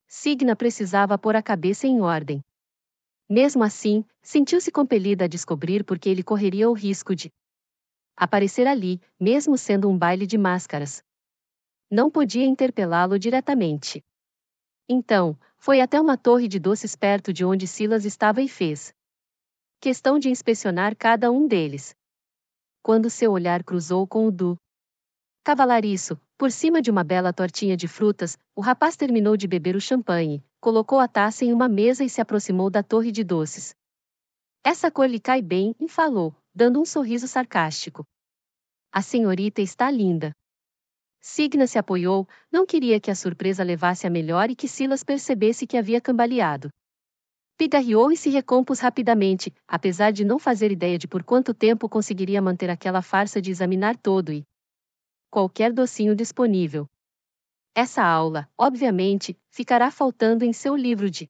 Signa precisava pôr a cabeça em ordem. Mesmo assim, sentiu-se compelida a descobrir por que ele correria o risco de aparecer ali, mesmo sendo um baile de máscaras. Não podia interpelá-lo diretamente. Então, foi até uma torre de doces perto de onde Silas estava e fez questão de inspecionar cada um deles. Quando seu olhar cruzou com o do cavalariço, por cima de uma bela tortinha de frutas, o rapaz terminou de beber o champanhe, colocou a taça em uma mesa e se aproximou da torre de doces. Essa cor lhe cai bem, e falou, dando um sorriso sarcástico. A senhorita está linda. Signa se apoiou, não queria que a surpresa levasse a melhor e que Silas percebesse que havia cambaleado. Pigarreou e se recompôs rapidamente, apesar de não fazer ideia de por quanto tempo conseguiria manter aquela farsa de examinar todo e qualquer docinho disponível. Essa aula, obviamente, ficará faltando em seu livro de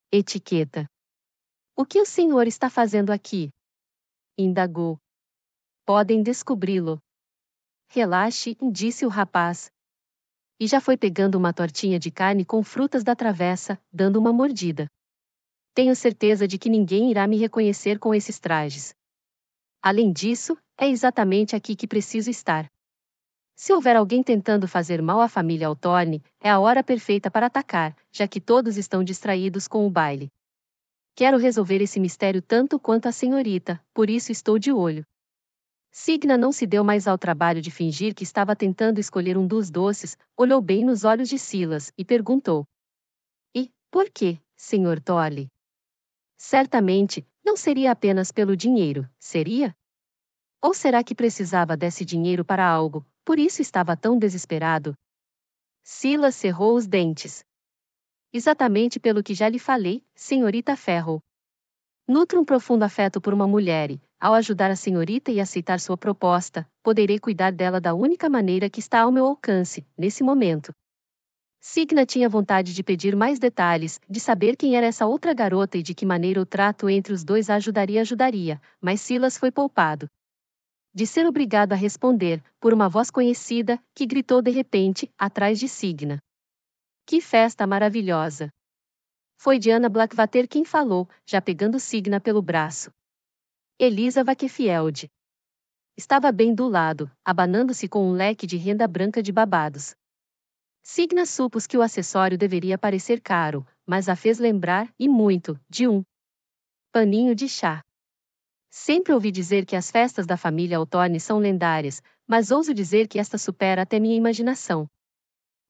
etiqueta. O que o senhor está fazendo aqui? Indagou. Podem descobri-lo. Relaxe, disse o rapaz. E já foi pegando uma tortinha de carne com frutas da travessa, dando uma mordida. Tenho certeza de que ninguém irá me reconhecer com esses trajes. Além disso, é exatamente aqui que preciso estar. Se houver alguém tentando fazer mal à família Hawthorne, é a hora perfeita para atacar, já que todos estão distraídos com o baile. Quero resolver esse mistério tanto quanto a senhorita, por isso estou de olho. Signa não se deu mais ao trabalho de fingir que estava tentando escolher um dos doces, olhou bem nos olhos de Silas e perguntou. E, por quê, Sr. Tolle? Certamente, não seria apenas pelo dinheiro, seria? Ou será que precisava desse dinheiro para algo, por isso estava tão desesperado? Silas cerrou os dentes. Exatamente pelo que já lhe falei, senhorita Ferro. Nutro um profundo afeto por uma mulher e, ao ajudar a senhorita e aceitar sua proposta, poderei cuidar dela da única maneira que está ao meu alcance, nesse momento. Signa tinha vontade de pedir mais detalhes, de saber quem era essa outra garota e de que maneira o trato entre os dois a ajudaria, mas Silas foi poupado de ser obrigado a responder, por uma voz conhecida, que gritou de repente, atrás de Signa. Que festa maravilhosa! Foi Diana Blackwater quem falou, já pegando Signa pelo braço. Elisa Wakefield. Estava bem do lado, abanando-se com um leque de renda branca de babados. Signa supôs que o acessório deveria parecer caro, mas a fez lembrar, e muito, de um paninho de chá. Sempre ouvi dizer que as festas da família Hawthorne são lendárias, mas ouso dizer que esta supera até minha imaginação.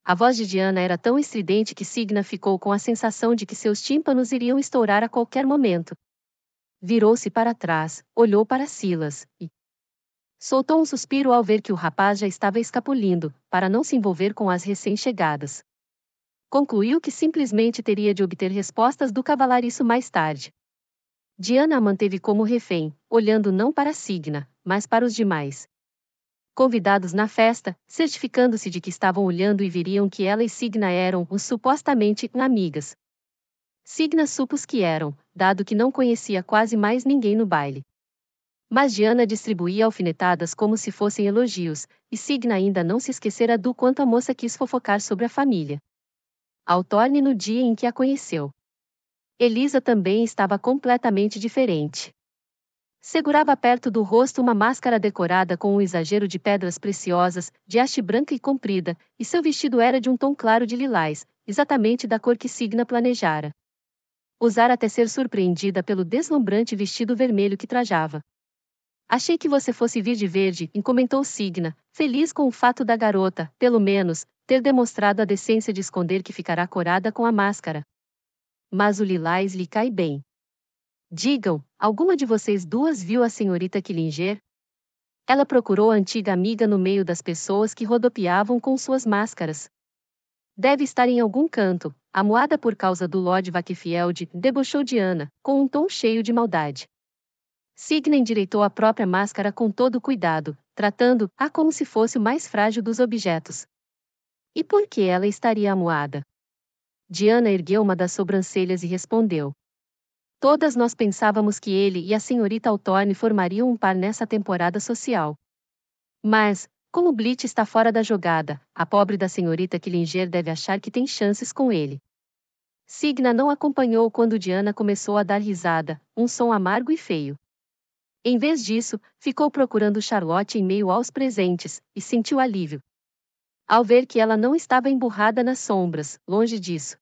A voz de Diana era tão estridente que Signa ficou com a sensação de que seus tímpanos iriam estourar a qualquer momento. Virou-se para trás, olhou para Silas, e soltou um suspiro ao ver que o rapaz já estava escapulindo, para não se envolver com as recém-chegadas. Concluiu que simplesmente teria de obter respostas do cavalariço mais tarde. Diana a manteve como refém, olhando não para Signa, mas para os demais convidados na festa, certificando-se de que estavam olhando e viriam que ela e Signa eram, supostamente, amigas. Signa supôs que eram, dado que não conhecia quase mais ninguém no baile. Mas Diana distribuía alfinetadas como se fossem elogios, e Signa ainda não se esquecera do quanto a moça quis fofocar sobre a família. Ao torne no dia em que a conheceu. Elisa também estava completamente diferente. Segurava perto do rosto uma máscara decorada com um exagero de pedras preciosas, de haste branca e comprida, e seu vestido era de um tom claro de lilás, exatamente da cor que Signa planejara usar até ser surpreendida pelo deslumbrante vestido vermelho que trajava. Achei que você fosse vir de verde, comentou Signa, feliz com o fato da garota, pelo menos, ter demonstrado a decência de esconder que ficará corada com a máscara. Mas o lilás lhe cai bem. Digam, alguma de vocês duas viu a senhorita Killinger? Ela procurou a antiga amiga no meio das pessoas que rodopiavam com suas máscaras. Deve estar em algum canto, amuada por causa do Lord Wakefield, debochou Diana, com um tom cheio de maldade. Signa endireitou a própria máscara com todo cuidado, tratando-a como se fosse o mais frágil dos objetos. E por que ela estaria amuada? Diana ergueu uma das sobrancelhas e respondeu. Todas nós pensávamos que ele e a senhorita Hawthorne formariam um par nessa temporada social. Mas, como Blitz está fora da jogada, a pobre da senhorita Killinger deve achar que tem chances com ele. Signa não acompanhou quando Diana começou a dar risada, um som amargo e feio. Em vez disso, ficou procurando Charlotte em meio aos presentes, e sentiu alívio. Ao ver que ela não estava emburrada nas sombras, longe disso.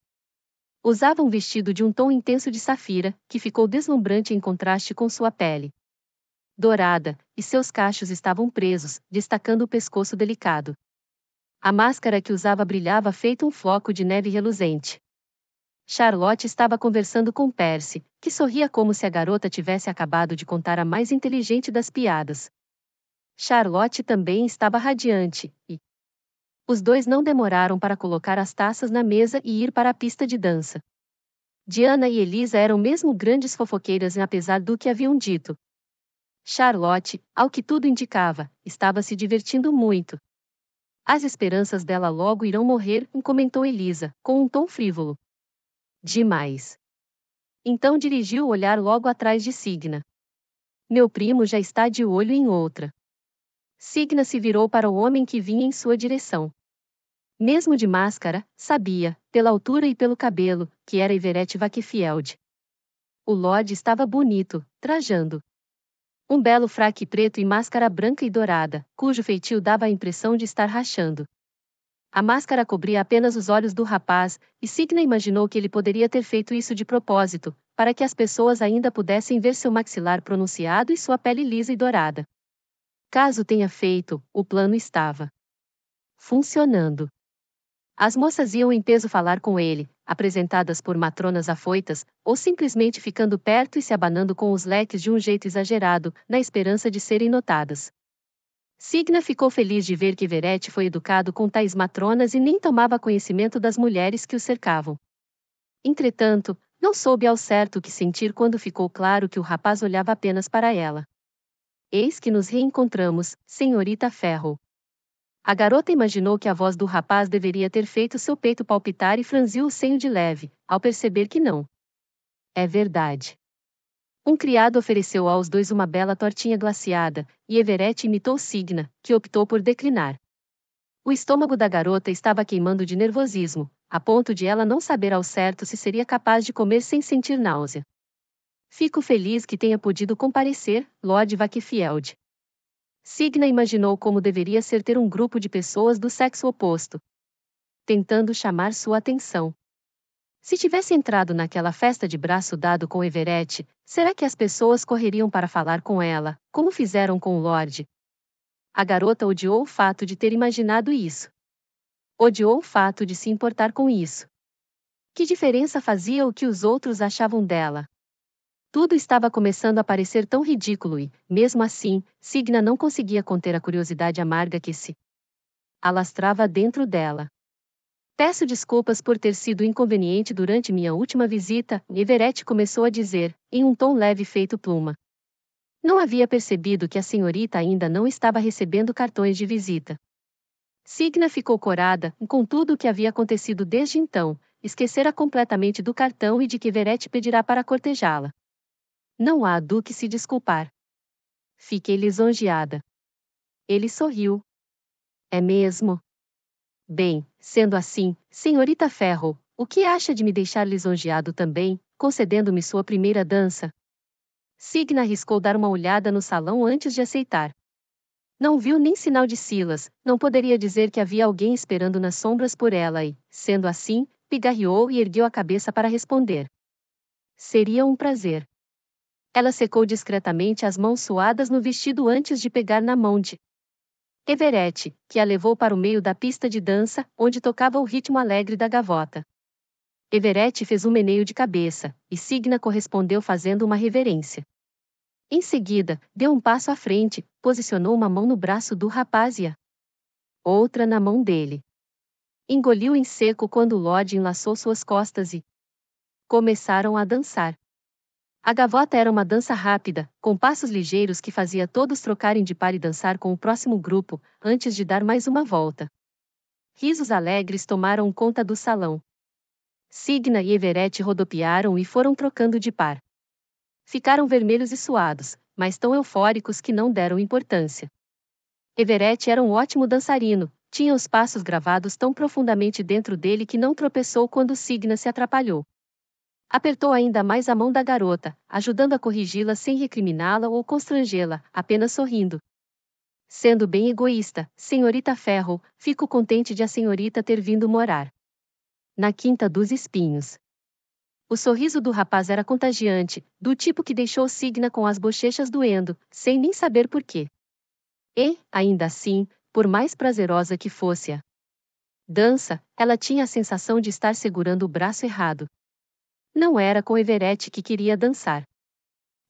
Usava um vestido de um tom intenso de safira, que ficou deslumbrante em contraste com sua pele dourada, e seus cachos estavam presos, destacando o pescoço delicado. A máscara que usava brilhava feito um floco de neve reluzente. Charlotte estava conversando com Percy, que sorria como se a garota tivesse acabado de contar a mais inteligente das piadas. Charlotte também estava radiante, e os dois não demoraram para colocar as taças na mesa e ir para a pista de dança. Diana e Elisa eram mesmo grandes fofoqueiras apesar do que haviam dito. Charlotte, ao que tudo indicava, estava se divertindo muito. As esperanças dela logo irão morrer, comentou Elisa, com um tom frívolo. Demais. Então dirigiu o olhar logo atrás de Signa. Meu primo já está de olho em outra. Signa se virou para o homem que vinha em sua direção. Mesmo de máscara, sabia, pela altura e pelo cabelo, que era Everett Wakefield. O Lord estava bonito, trajando um belo fraque preto e máscara branca e dourada, cujo feitio dava a impressão de estar rachando. A máscara cobria apenas os olhos do rapaz, e Signa imaginou que ele poderia ter feito isso de propósito, para que as pessoas ainda pudessem ver seu maxilar pronunciado e sua pele lisa e dourada. Caso tenha feito, o plano estava funcionando. As moças iam em peso falar com ele, apresentadas por matronas afoitas, ou simplesmente ficando perto e se abanando com os leques de um jeito exagerado, na esperança de serem notadas. Signa ficou feliz de ver que Everett foi educado com tais matronas e nem tomava conhecimento das mulheres que o cercavam. Entretanto, não soube ao certo o que sentir quando ficou claro que o rapaz olhava apenas para ela. Eis que nos reencontramos, senhorita Ferro. A garota imaginou que a voz do rapaz deveria ter feito seu peito palpitar e franziu o senho de leve, ao perceber que não. É verdade. Um criado ofereceu aos dois uma bela tortinha glaciada, e Everett imitou Signa, que optou por declinar. O estômago da garota estava queimando de nervosismo, a ponto de ela não saber ao certo se seria capaz de comer sem sentir náusea. Fico feliz que tenha podido comparecer, Lord Wakefield. Signa imaginou como deveria ser ter um grupo de pessoas do sexo oposto, tentando chamar sua atenção. Se tivesse entrado naquela festa de braço dado com Everett, será que as pessoas correriam para falar com ela, como fizeram com o Lord? A garota odiou o fato de ter imaginado isso. Odiou o fato de se importar com isso. Que diferença fazia o que os outros achavam dela? Tudo estava começando a parecer tão ridículo e, mesmo assim, Signa não conseguia conter a curiosidade amarga que se alastrava dentro dela. Peço desculpas por ter sido inconveniente durante minha última visita, Everett começou a dizer, em um tom leve feito pluma. Não havia percebido que a senhorita ainda não estava recebendo cartões de visita. Signa ficou corada, com tudo o que havia acontecido desde então, esquecera completamente do cartão e de que Everett pedirá para cortejá-la. Não há do que se desculpar. Fiquei lisonjeada. Ele sorriu. É mesmo? Bem, sendo assim, senhorita Ferro, o que acha de me deixar lisonjeado também, concedendo-me sua primeira dança? Signa arriscou dar uma olhada no salão antes de aceitar. Não viu nem sinal de Silas, não poderia dizer que havia alguém esperando nas sombras por ela e, sendo assim, pigarreou e ergueu a cabeça para responder. Seria um prazer. Ela secou discretamente as mãos suadas no vestido antes de pegar na mão de Everett, que a levou para o meio da pista de dança, onde tocava o ritmo alegre da gavota. Everett fez um meneio de cabeça, e Signa correspondeu fazendo uma reverência. Em seguida, deu um passo à frente, posicionou uma mão no braço do rapaz e a outra na mão dele. Engoliu em seco quando Lodge enlaçou suas costas e começaram a dançar. A gavota era uma dança rápida, com passos ligeiros que fazia todos trocarem de par e dançar com o próximo grupo, antes de dar mais uma volta. Risos alegres tomaram conta do salão. Signa e Everett rodopiaram e foram trocando de par. Ficaram vermelhos e suados, mas tão eufóricos que não deram importância. Everett era um ótimo dançarino, tinha os passos gravados tão profundamente dentro dele que não tropeçou quando Signa se atrapalhou. Apertou ainda mais a mão da garota, ajudando a corrigi-la sem recriminá-la ou constrangê-la, apenas sorrindo. Sendo bem egoísta, senhorita Ferro, fico contente de a senhorita ter vindo morar na Quinta dos Espinhos. O sorriso do rapaz era contagiante, do tipo que deixou Signa com as bochechas doendo, sem nem saber por quê. E, ainda assim, por mais prazerosa que fosse a dança, ela tinha a sensação de estar segurando o braço errado. Não era com Everett que queria dançar.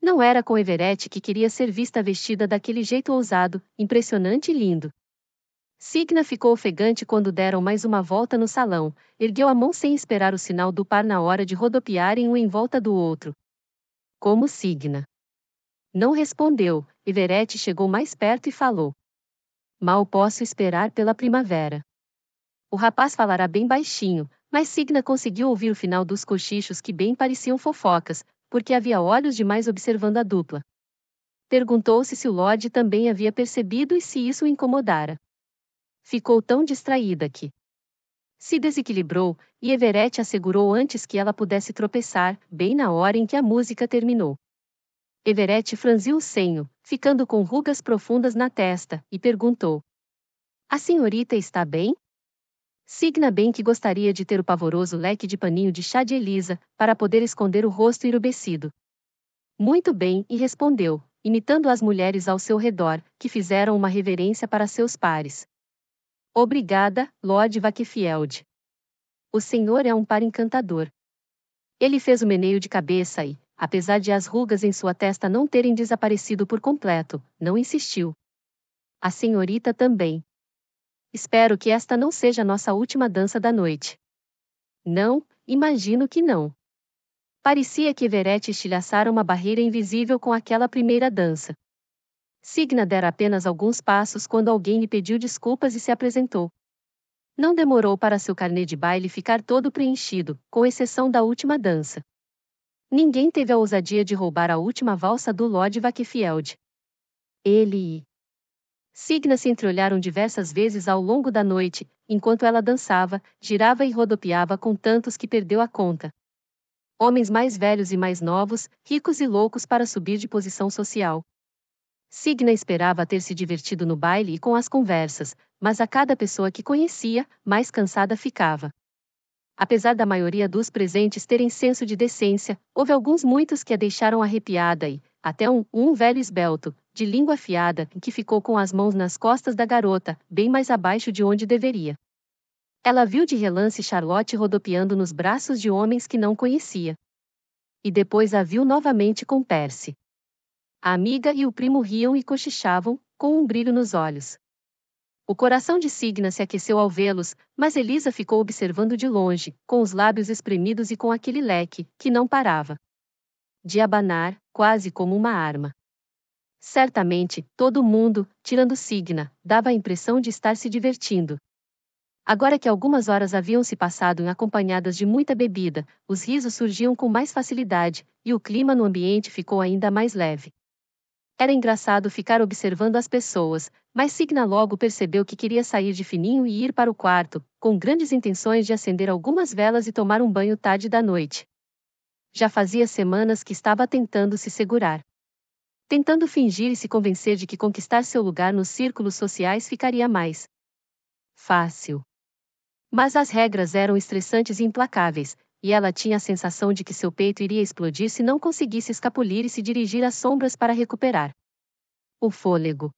Não era com Everett que queria ser vista vestida daquele jeito ousado, impressionante e lindo. Signa ficou ofegante quando deram mais uma volta no salão, ergueu a mão sem esperar o sinal do par na hora de rodopiarem um em volta do outro. Como Signa não respondeu, Everett chegou mais perto e falou. Mal posso esperar pela primavera. O rapaz falara bem baixinho, mas Signa conseguiu ouvir o final dos cochichos que bem pareciam fofocas, porque havia olhos demais observando a dupla. Perguntou-se se o Lodge também havia percebido e se isso o incomodara. Ficou tão distraída que se desequilibrou, e Everett assegurou antes que ela pudesse tropeçar, bem na hora em que a música terminou. Everett franziu o senho, ficando com rugas profundas na testa, e perguntou. A senhorita está bem? Signa bem que gostaria de ter o pavoroso leque de paninho de chá de Elisa, para poder esconder o rosto enrubescido. Muito bem, e respondeu, imitando as mulheres ao seu redor, que fizeram uma reverência para seus pares. Obrigada, Lord Wakefield. O senhor é um par encantador. Ele fez o meneio de cabeça e, apesar de as rugas em sua testa não terem desaparecido por completo, não insistiu. A senhorita também. Espero que esta não seja nossa última dança da noite. Não, imagino que não. Parecia que Everett estilhaçara uma barreira invisível com aquela primeira dança. Signa dera apenas alguns passos quando alguém lhe pediu desculpas e se apresentou. Não demorou para seu carnê de baile ficar todo preenchido, com exceção da última dança. Ninguém teve a ousadia de roubar a última valsa do Lord Wakefield. Ele e Signa se entreolharam diversas vezes ao longo da noite, enquanto ela dançava, girava e rodopiava com tantos que perdeu a conta. Homens mais velhos e mais novos, ricos e loucos para subir de posição social. Signa esperava ter se divertido no baile e com as conversas, mas a cada pessoa que conhecia, mais cansada ficava. Apesar da maioria dos presentes terem senso de decência, houve muitos que a deixaram arrepiada e, até um velho esbelto, de língua afiada, que ficou com as mãos nas costas da garota, bem mais abaixo de onde deveria. Ela viu de relance Charlotte rodopiando nos braços de homens que não conhecia. E depois a viu novamente com Percy. A amiga e o primo riam e cochichavam, com um brilho nos olhos. O coração de Signa se aqueceu ao vê-los, mas Elisa ficou observando de longe, com os lábios espremidos e com aquele leque, que não parava de abanar, quase como uma arma. Certamente, todo mundo, tirando Signa, dava a impressão de estar se divertindo. Agora que algumas horas haviam se passado acompanhadas de muita bebida, os risos surgiam com mais facilidade, e o clima no ambiente ficou ainda mais leve. Era engraçado ficar observando as pessoas, mas Signa logo percebeu que queria sair de fininho e ir para o quarto, com grandes intenções de acender algumas velas e tomar um banho tarde da noite. Já fazia semanas que estava tentando se segurar. Tentando fingir e se convencer de que conquistar seu lugar nos círculos sociais ficaria mais fácil. Mas as regras eram estressantes e implacáveis, e ela tinha a sensação de que seu peito iria explodir se não conseguisse escapulir e se dirigir às sombras para recuperar o fôlego.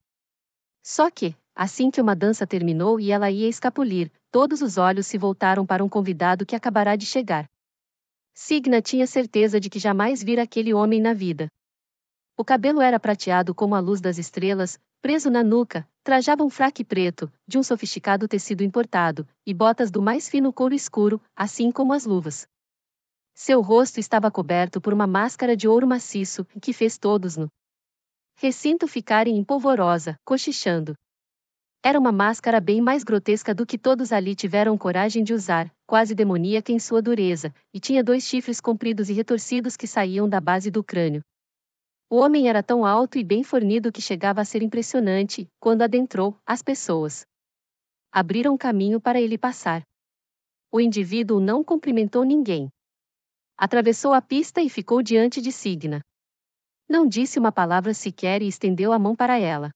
Só que, assim que uma dança terminou e ela ia escapulir, todos os olhos se voltaram para um convidado que acabará de chegar. Signa tinha certeza de que jamais vira aquele homem na vida. O cabelo era prateado como a luz das estrelas, preso na nuca, trajava um fraque preto, de um sofisticado tecido importado, e botas do mais fino couro escuro, assim como as luvas. Seu rosto estava coberto por uma máscara de ouro maciço, que fez todos no recinto ficarem em polvorosa, cochichando. Era uma máscara bem mais grotesca do que todos ali tiveram coragem de usar, quase demoníaca em sua dureza, e tinha 2 chifres compridos e retorcidos que saíam da base do crânio. O homem era tão alto e bem fornido que chegava a ser impressionante. Quando adentrou, as pessoas abriram caminho para ele passar. O indivíduo não cumprimentou ninguém. Atravessou a pista e ficou diante de Signa. Não disse uma palavra sequer e estendeu a mão para ela.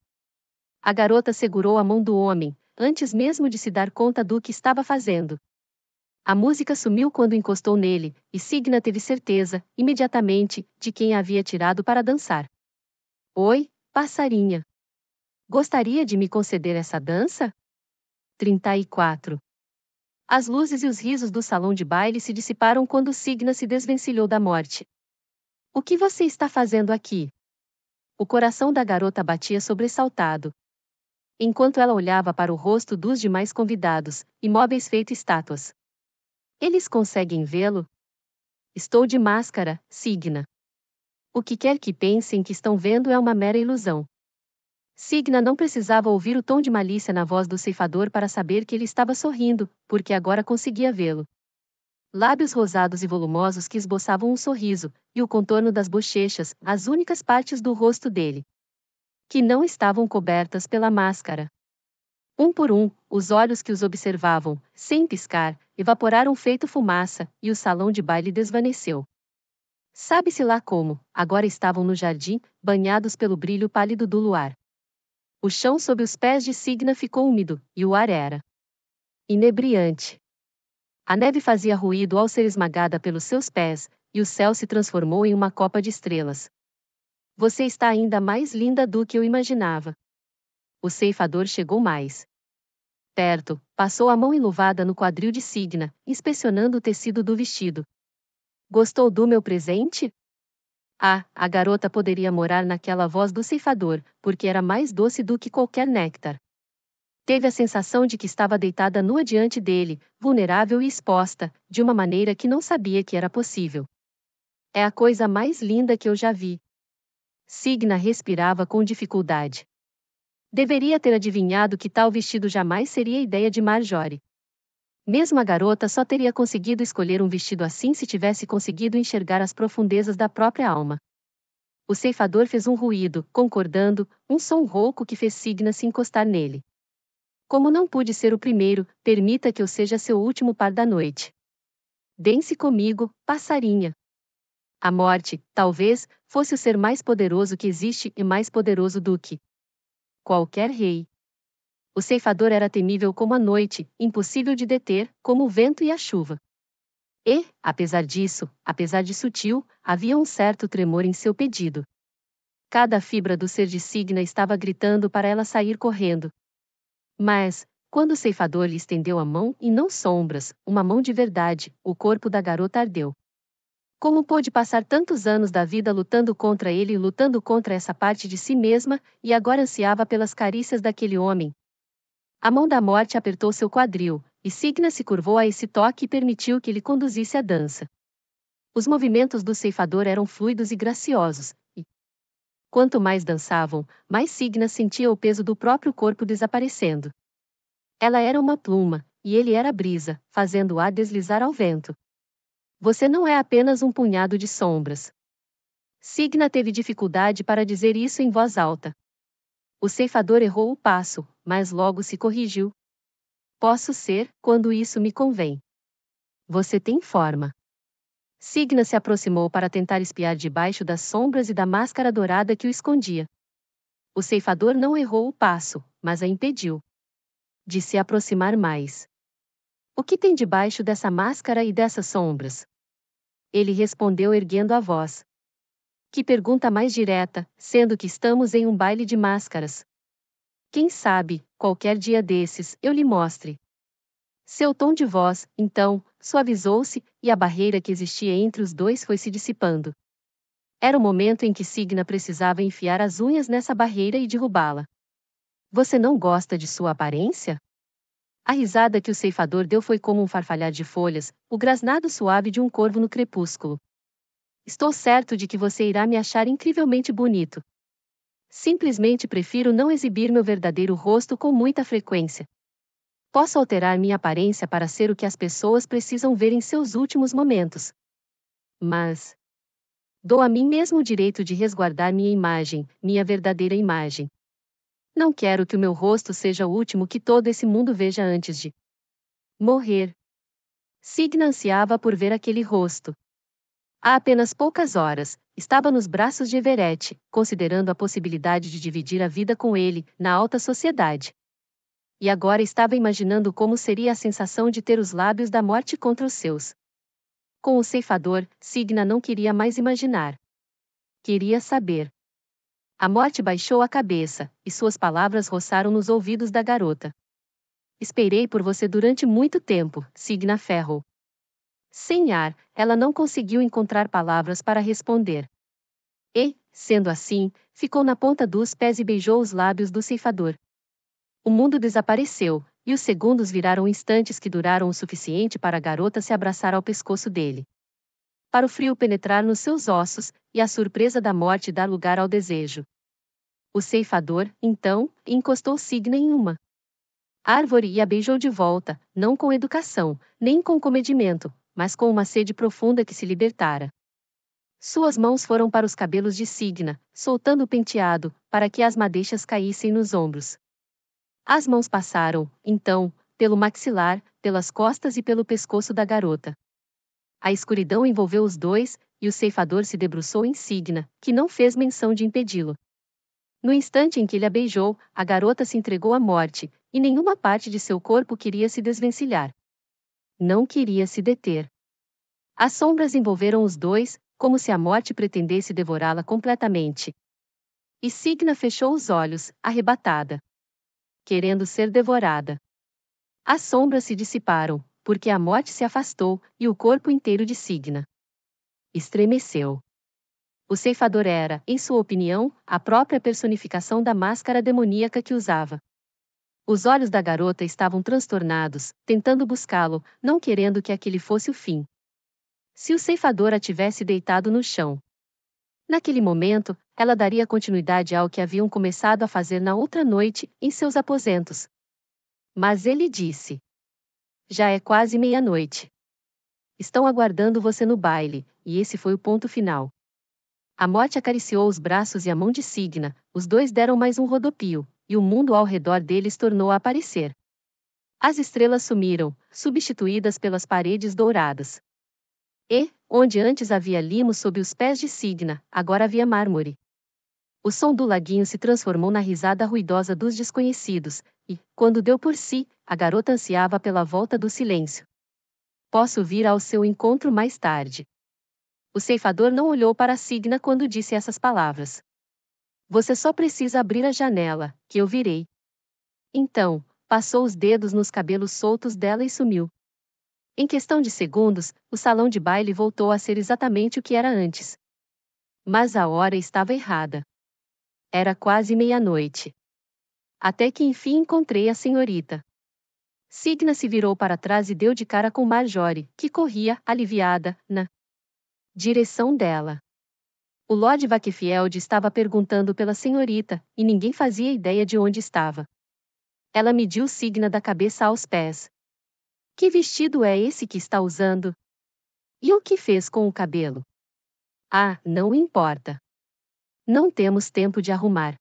A garota segurou a mão do homem, antes mesmo de se dar conta do que estava fazendo. A música sumiu quando encostou nele, e Signa teve certeza, imediatamente, de quem a havia tirado para dançar. Oi, passarinha. Gostaria de me conceder essa dança? 34. As luzes e os risos do salão de baile se dissiparam quando Signa se desvencilhou da morte. O que você está fazendo aqui? O coração da garota batia sobressaltado. Enquanto ela olhava para o rosto dos demais convidados, imóveis feito estátuas. Eles conseguem vê-lo? Estou de máscara, Signa. O que quer que pensem que estão vendo é uma mera ilusão. Signa não precisava ouvir o tom de malícia na voz do ceifador para saber que ele estava sorrindo, porque agora conseguia vê-lo. Lábios rosados e volumosos que esboçavam um sorriso, e o contorno das bochechas, as únicas partes do rosto dele, que não estavam cobertas pela máscara. Um por um, os olhos que os observavam, sem piscar, evaporaram feito fumaça, e o salão de baile desvaneceu. Sabe-se lá como, agora estavam no jardim, banhados pelo brilho pálido do luar. O chão sob os pés de Signa ficou úmido, e o ar era inebriante. A neve fazia ruído ao ser esmagada pelos seus pés, e o céu se transformou em uma copa de estrelas. Você está ainda mais linda do que eu imaginava. O ceifador chegou mais perto, passou a mão enluvada no quadril de Signa, inspecionando o tecido do vestido. Gostou do meu presente? Ah, a garota poderia morar naquela voz do ceifador, porque era mais doce do que qualquer néctar. Teve a sensação de que estava deitada nua diante dele, vulnerável e exposta, de uma maneira que não sabia que era possível. É a coisa mais linda que eu já vi. Signa respirava com dificuldade. Deveria ter adivinhado que tal vestido jamais seria ideia de Marjorie. Mesmo a garota só teria conseguido escolher um vestido assim se tivesse conseguido enxergar as profundezas da própria alma. O ceifador fez um ruído, concordando, um som rouco que fez Signa se encostar nele. Como não pude ser o primeiro, permita que eu seja seu último par da noite. Dance comigo, passarinha. A morte, talvez, fosse o ser mais poderoso que existe e mais poderoso do que qualquer rei. O ceifador era temível como a noite, impossível de deter, como o vento e a chuva. E, apesar disso, apesar de sutil, havia um certo tremor em seu pedido. Cada fibra do ser de Signa estava gritando para ela sair correndo. Mas, quando o ceifador lhe estendeu a mão, e não sombras, uma mão de verdade, o corpo da garota ardeu. Como pôde passar tantos anos da vida lutando contra ele e lutando contra essa parte de si mesma, e agora ansiava pelas carícias daquele homem? A mão da morte apertou seu quadril, e Signa se curvou a esse toque e permitiu que ele conduzisse a dança. Os movimentos do ceifador eram fluidos e graciosos, e quanto mais dançavam, mais Signa sentia o peso do próprio corpo desaparecendo. Ela era uma pluma, e ele era a brisa, fazendo-a deslizar ao vento. Você não é apenas um punhado de sombras. Signa teve dificuldade para dizer isso em voz alta. O ceifador errou o passo, mas logo se corrigiu. Posso ser, quando isso me convém. Você tem forma. Signa se aproximou para tentar espiar debaixo das sombras e da máscara dourada que o escondia. O ceifador não errou o passo, mas a impediu de se aproximar mais. O que tem debaixo dessa máscara e dessas sombras? Ele respondeu erguendo a voz. Que pergunta mais direta, sendo que estamos em um baile de máscaras. Quem sabe, qualquer dia desses, eu lhe mostre. Seu tom de voz, então, suavizou-se, e a barreira que existia entre os dois foi se dissipando. Era o momento em que Signa precisava enfiar as unhas nessa barreira e derrubá-la. Você não gosta de sua aparência? A risada que o ceifador deu foi como um farfalhar de folhas, o grasnado suave de um corvo no crepúsculo. Estou certo de que você irá me achar incrivelmente bonito. Simplesmente prefiro não exibir meu verdadeiro rosto com muita frequência. Posso alterar minha aparência para ser o que as pessoas precisam ver em seus últimos momentos. Mas dou a mim mesmo o direito de resguardar minha imagem, minha verdadeira imagem. Não quero que o meu rosto seja o último que todo esse mundo veja antes de morrer. Signa ansiava por ver aquele rosto. Há apenas poucas horas, estava nos braços de Everett, considerando a possibilidade de dividir a vida com ele, na alta sociedade. E agora estava imaginando como seria a sensação de ter os lábios da morte contra os seus. Com o ceifador, Signa não queria mais imaginar. Queria saber. A morte baixou a cabeça, e suas palavras roçaram nos ouvidos da garota. Esperei por você durante muito tempo, Signa Ferro. Sem ar, ela não conseguiu encontrar palavras para responder. E, sendo assim, ficou na ponta dos pés e beijou os lábios do ceifador. O mundo desapareceu, e os segundos viraram instantes que duraram o suficiente para a garota se abraçar ao pescoço dele. Para o frio penetrar nos seus ossos, e a surpresa da morte dar lugar ao desejo. O ceifador, então, encostou Signa em uma árvore e a beijou de volta, não com educação, nem com comedimento, mas com uma sede profunda que se libertara. Suas mãos foram para os cabelos de Signa, soltando o penteado, para que as madeixas caíssem nos ombros. As mãos passaram, então, pelo maxilar, pelas costas e pelo pescoço da garota. A escuridão envolveu os dois, e o ceifador se debruçou em Signa, que não fez menção de impedi-lo. No instante em que ele a beijou, a garota se entregou à morte, e nenhuma parte de seu corpo queria se desvencilhar. Não queria se deter. As sombras envolveram os dois, como se a morte pretendesse devorá-la completamente. E Signa fechou os olhos, arrebatada. Querendo ser devorada. As sombras se dissiparam, porque a morte se afastou, e o corpo inteiro de Signa estremeceu. O ceifador era, em sua opinião, a própria personificação da máscara demoníaca que usava. Os olhos da garota estavam transtornados, tentando buscá-lo, não querendo que aquele fosse o fim. Se o ceifador a tivesse deitado no chão. Naquele momento, ela daria continuidade ao que haviam começado a fazer na outra noite, em seus aposentos. Mas ele disse: já é quase meia-noite. Estão aguardando você no baile, e esse foi o ponto final. A morte acariciou os braços e a mão de Signa, os dois deram mais um rodopio, e o mundo ao redor deles tornou a aparecer. As estrelas sumiram, substituídas pelas paredes douradas. E, onde antes havia limo sob os pés de Signa, agora havia mármore. O som do laguinho se transformou na risada ruidosa dos desconhecidos, e, quando deu por si, a garota ansiava pela volta do silêncio. Posso vir ao seu encontro mais tarde. O ceifador não olhou para Signa quando disse essas palavras. Você só precisa abrir a janela, que eu virei. Então, passou os dedos nos cabelos soltos dela e sumiu. Em questão de segundos, o salão de baile voltou a ser exatamente o que era antes. Mas a hora estava errada. Era quase meia-noite. Até que enfim encontrei a senhorita. Signa se virou para trás e deu de cara com Marjorie, que corria, aliviada, na direção dela. O Lord Vakefield estava perguntando pela senhorita, e ninguém fazia ideia de onde estava. Ela mediu Signa da cabeça aos pés. Que vestido é esse que está usando? E o que fez com o cabelo? Ah, não importa. Não temos tempo de arrumar.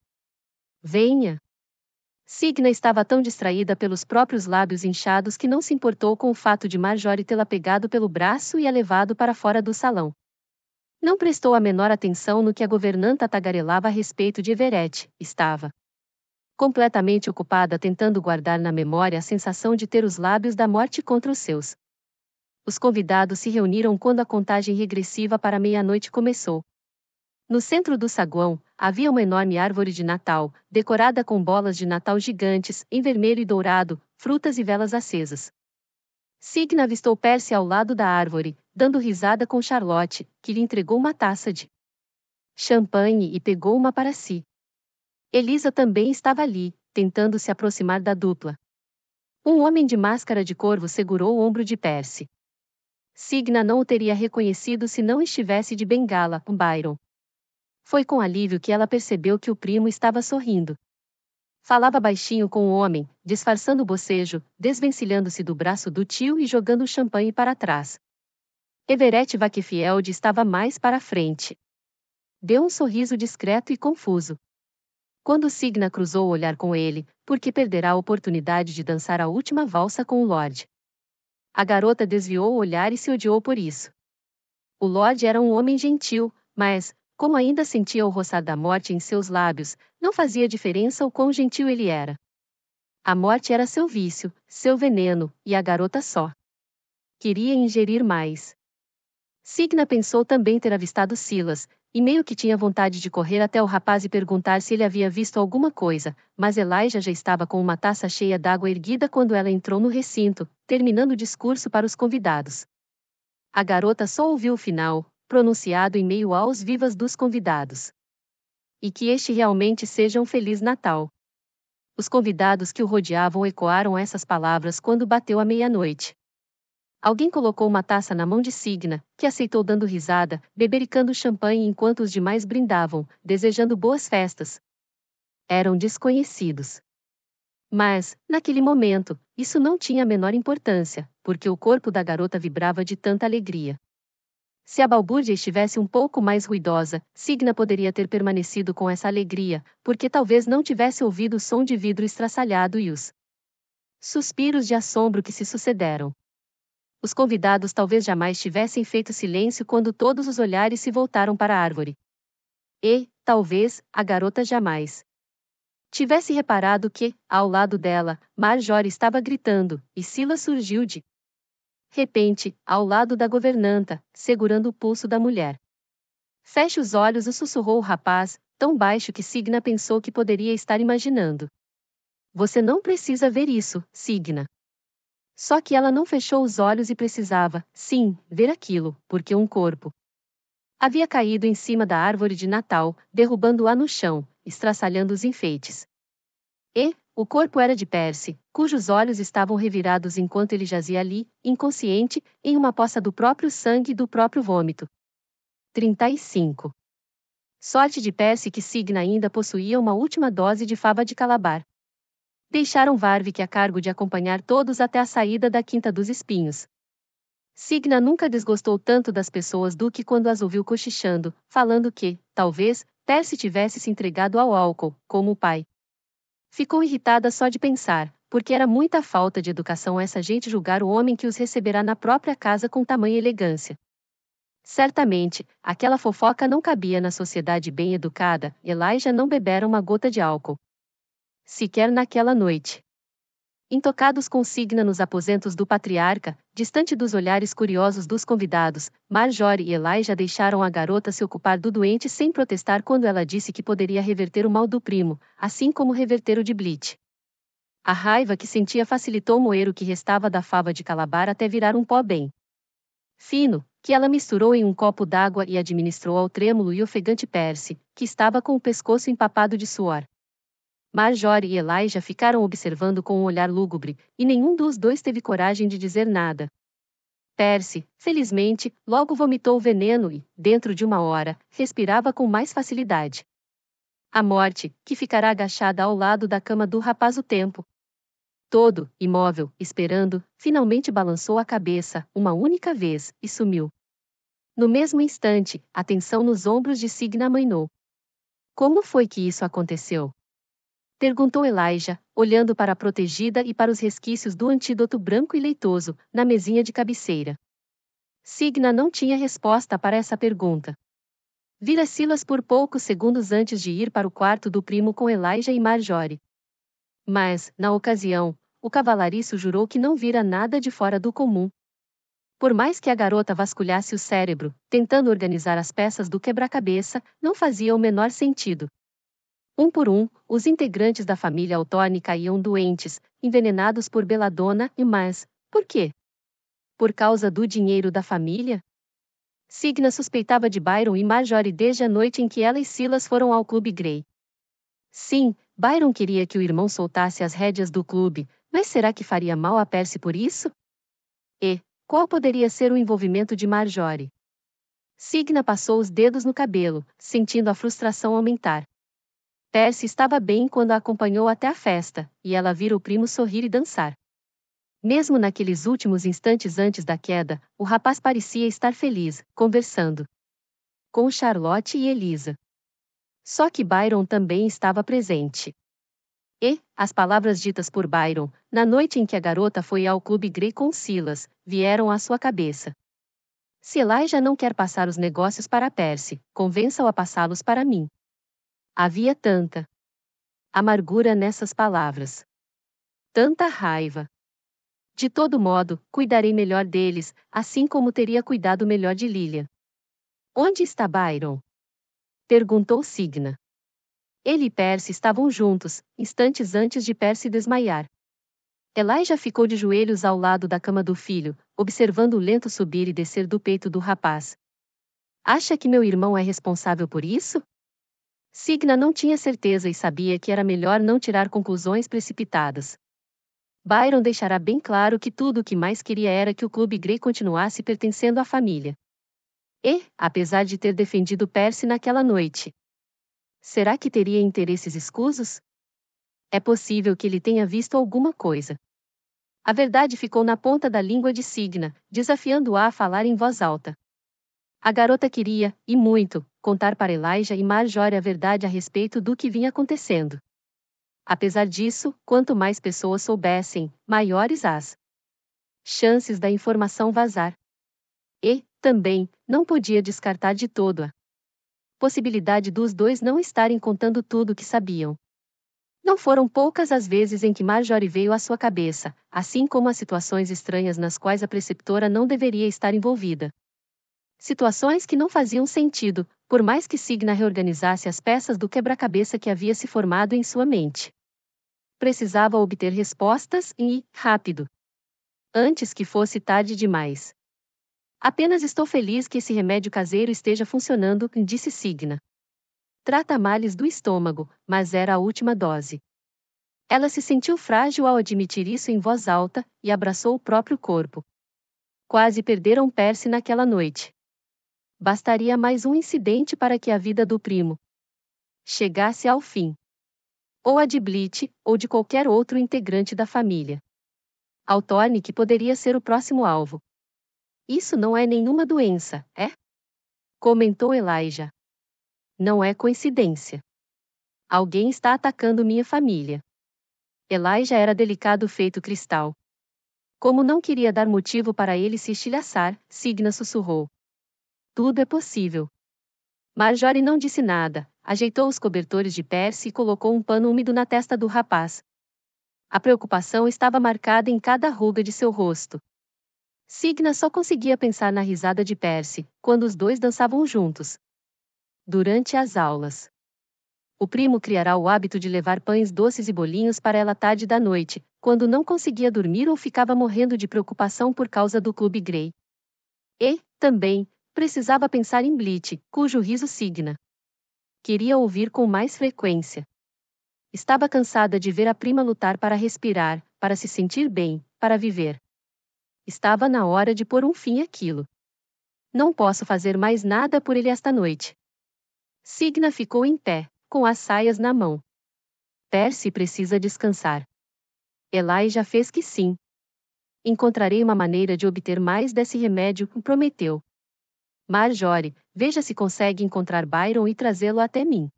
Venha. Signa estava tão distraída pelos próprios lábios inchados que não se importou com o fato de Marjorie tê-la pegado pelo braço e a levado para fora do salão. Não prestou a menor atenção no que a governanta tagarelava a respeito de Everett. Estava completamente ocupada tentando guardar na memória a sensação de ter os lábios da morte contra os seus. Os convidados se reuniram quando a contagem regressiva para meia-noite começou. No centro do saguão, havia uma enorme árvore de Natal, decorada com bolas de Natal gigantes, em vermelho e dourado, frutas e velas acesas. Signa avistou Percy ao lado da árvore, dando risada com Charlotte, que lhe entregou uma taça de champanhe e pegou uma para si. Elisa também estava ali, tentando se aproximar da dupla. Um homem de máscara de corvo segurou o ombro de Percy. Signa não o teria reconhecido se não estivesse de bengala, Byron. Foi com alívio que ela percebeu que o primo estava sorrindo. Falava baixinho com o homem, disfarçando o bocejo, desvencilhando-se do braço do tio e jogando o champanhe para trás. Everett Wakefield estava mais para a frente. Deu um sorriso discreto e confuso. Quando Signa cruzou o olhar com ele, porque perderá a oportunidade de dançar a última valsa com o Lorde. A garota desviou o olhar e se odiou por isso. O Lorde era um homem gentil, mas, como ainda sentia o roçar da morte em seus lábios, não fazia diferença o quão gentil ele era. A morte era seu vício, seu veneno, e a garota só queria ingerir mais. Signa pensou também ter avistado Silas, e meio que tinha vontade de correr até o rapaz e perguntar se ele havia visto alguma coisa, mas Elijah já estava com uma taça cheia d'água erguida quando ela entrou no recinto, terminando o discurso para os convidados. A garota só ouviu o final, pronunciado em meio aos vivas dos convidados. E que este realmente seja um Feliz Natal. Os convidados que o rodeavam ecoaram essas palavras quando bateu a meia-noite. Alguém colocou uma taça na mão de Signa, que aceitou dando risada, bebericando champanhe enquanto os demais brindavam, desejando boas festas. Eram desconhecidos. Mas, naquele momento, isso não tinha a menor importância, porque o corpo da garota vibrava de tanta alegria. Se a balbúrdia estivesse um pouco mais ruidosa, Signa poderia ter permanecido com essa alegria, porque talvez não tivesse ouvido o som de vidro estraçalhado e os suspiros de assombro que se sucederam. Os convidados talvez jamais tivessem feito silêncio quando todos os olhares se voltaram para a árvore. E, talvez, a garota jamais tivesse reparado que, ao lado dela, Marjorie estava gritando, e Silas surgiu de repente, ao lado da governanta, segurando o pulso da mulher. Feche os olhos, sussurrou o rapaz, tão baixo que Signa pensou que poderia estar imaginando. Você não precisa ver isso, Signa. Só que ela não fechou os olhos e precisava, sim, ver aquilo, porque um corpo havia caído em cima da árvore de Natal, derrubando-a no chão, estraçalhando os enfeites. E, o corpo era de Percy, cujos olhos estavam revirados enquanto ele jazia ali, inconsciente, em uma poça do próprio sangue e do próprio vômito. 35. Sorte de Percy que Signa ainda possuía uma última dose de fava de calabar. Deixaram Warwick a cargo de acompanhar todos até a saída da Quinta dos Espinhos. Signa nunca desgostou tanto das pessoas do que quando as ouviu cochichando, falando que, talvez, Percy tivesse se entregado ao álcool, como o pai. Ficou irritada só de pensar, porque era muita falta de educação essa gente julgar o homem que os receberá na própria casa com tamanha elegância. Certamente, aquela fofoca não cabia na sociedade bem educada, Elijah não bebera uma gota de álcool. Sequer naquela noite. Intocados com Signa nos aposentos do patriarca, distante dos olhares curiosos dos convidados, Marjorie e Elijah deixaram a garota se ocupar do doente sem protestar quando ela disse que poderia reverter o mal do primo, assim como reverter o de Bleach. A raiva que sentia facilitou moer o que restava da fava de calabar até virar um pó bem fino, que ela misturou em um copo d'água e administrou ao trêmulo e ofegante Percy, que estava com o pescoço empapado de suor. Marjorie e Elijah ficaram observando com um olhar lúgubre, e nenhum dos dois teve coragem de dizer nada. Percy, felizmente, logo vomitou o veneno e, dentro de uma hora, respirava com mais facilidade. A morte, que ficará agachada ao lado da cama do rapaz o tempo todo, imóvel, esperando, finalmente balançou a cabeça, uma única vez, e sumiu. No mesmo instante, a tensão nos ombros de Signa amainou. Como foi que isso aconteceu? Perguntou Elijah, olhando para a protegida e para os resquícios do antídoto branco e leitoso, na mesinha de cabeceira. Signa não tinha resposta para essa pergunta. Vira Silas por poucos segundos antes de ir para o quarto do primo com Elijah e Marjorie. Mas, na ocasião, o cavalariço jurou que não vira nada de fora do comum. Por mais que a garota vasculhasse o cérebro, tentando organizar as peças do quebra-cabeça, não fazia o menor sentido. Um por um, os integrantes da família Hawthorne caíam doentes, envenenados por Belladonna mas, por quê? Por causa do dinheiro da família? Signa suspeitava de Byron e Marjorie desde a noite em que ela e Silas foram ao Clube Grey. Sim, Byron queria que o irmão soltasse as rédeas do clube, mas será que faria mal a Percy por isso? E qual poderia ser o envolvimento de Marjorie? Signa passou os dedos no cabelo, sentindo a frustração aumentar. Percy estava bem quando a acompanhou até a festa, e ela vira o primo sorrir e dançar. Mesmo naqueles últimos instantes antes da queda, o rapaz parecia estar feliz, conversando com Charlotte e Elisa. Só que Byron também estava presente. E, as palavras ditas por Byron, na noite em que a garota foi ao Clube Grey com Silas, vieram à sua cabeça. Se Elijah não quer passar os negócios para Percy, convença-o a passá-los para mim. Havia tanta amargura nessas palavras. Tanta raiva. De todo modo, cuidarei melhor deles, assim como teria cuidado melhor de Lilian. Onde está Byron? Perguntou Signa. Ele e Percy estavam juntos, instantes antes de Percy desmaiar. Elijah ficou de joelhos ao lado da cama do filho, observando o lento subir e descer do peito do rapaz. Acha que meu irmão é responsável por isso? Signa não tinha certeza e sabia que era melhor não tirar conclusões precipitadas. Byron deixará bem claro que tudo o que mais queria era que o Clube Grey continuasse pertencendo à família. E, apesar de ter defendido Percy naquela noite, será que teria interesses escusos? É possível que ele tenha visto alguma coisa. A verdade ficou na ponta da língua de Signa, desafiando-a a falar em voz alta. A garota queria, e muito, contar para Elijah e Marjorie a verdade a respeito do que vinha acontecendo. Apesar disso, quanto mais pessoas soubessem, maiores as chances da informação vazar. E, também, não podia descartar de todo a possibilidade dos dois não estarem contando tudo o que sabiam. Não foram poucas as vezes em que Marjorie veio à sua cabeça, assim como as situações estranhas nas quais a preceptora não deveria estar envolvida. Situações que não faziam sentido, por mais que Signa reorganizasse as peças do quebra-cabeça que havia se formado em sua mente. Precisava obter respostas e, rápido. Antes que fosse tarde demais. Apenas estou feliz que esse remédio caseiro esteja funcionando, disse Signa. Trata males do estômago, mas era a última dose. Ela se sentiu frágil ao admitir isso em voz alta, e abraçou o próprio corpo. Quase perderam Percy naquela noite. Bastaria mais um incidente para que a vida do primo chegasse ao fim. Ou a de Bleach, ou de qualquer outro integrante da família. Hawthorne que poderia ser o próximo alvo. Isso não é nenhuma doença, é? Comentou Elijah. Não é coincidência. Alguém está atacando minha família. Elijah era delicado feito cristal. Como não queria dar motivo para ele se estilhaçar, Signa sussurrou. Tudo é possível. Marjorie não disse nada, ajeitou os cobertores de Percy e colocou um pano úmido na testa do rapaz. A preocupação estava marcada em cada ruga de seu rosto. Signa só conseguia pensar na risada de Percy, quando os dois dançavam juntos. Durante as aulas. O primo criará o hábito de levar pães doces e bolinhos para ela tarde da noite, quando não conseguia dormir ou ficava morrendo de preocupação por causa do Clube Grey. E, também, precisava pensar em Bleach, cujo riso Signa queria ouvir com mais frequência. Estava cansada de ver a prima lutar para respirar, para se sentir bem, para viver. Estava na hora de pôr um fim àquilo. Não posso fazer mais nada por ele esta noite. Signa ficou em pé, com as saias na mão. Percy precisa descansar. Elijah fez que sim. Encontrarei uma maneira de obter mais desse remédio, prometeu. Marjorie, veja se consegue encontrar Byron e trazê-lo até mim.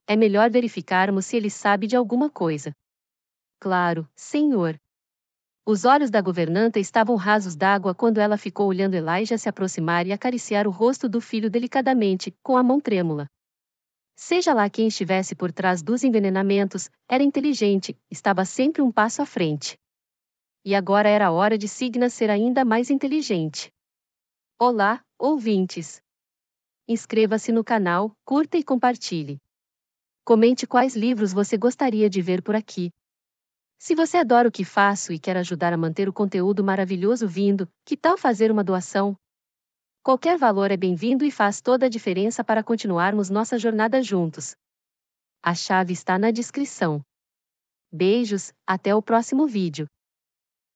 É melhor verificarmos se ele sabe de alguma coisa. Claro, senhor. Os olhos da governanta estavam rasos d'água quando ela ficou olhando Elijah se aproximar e acariciar o rosto do filho delicadamente, com a mão trêmula. Seja lá quem estivesse por trás dos envenenamentos, era inteligente, estava sempre um passo à frente. E agora era a hora de Signa ser ainda mais inteligente. Olá, ouvintes! Inscreva-se no canal, curta e compartilhe. Comente quais livros você gostaria de ver por aqui. Se você adora o que faço e quer ajudar a manter o conteúdo maravilhoso vindo, que tal fazer uma doação? Qualquer valor é bem-vindo e faz toda a diferença para continuarmos nossa jornada juntos. A chave está na descrição. Beijos, até o próximo vídeo.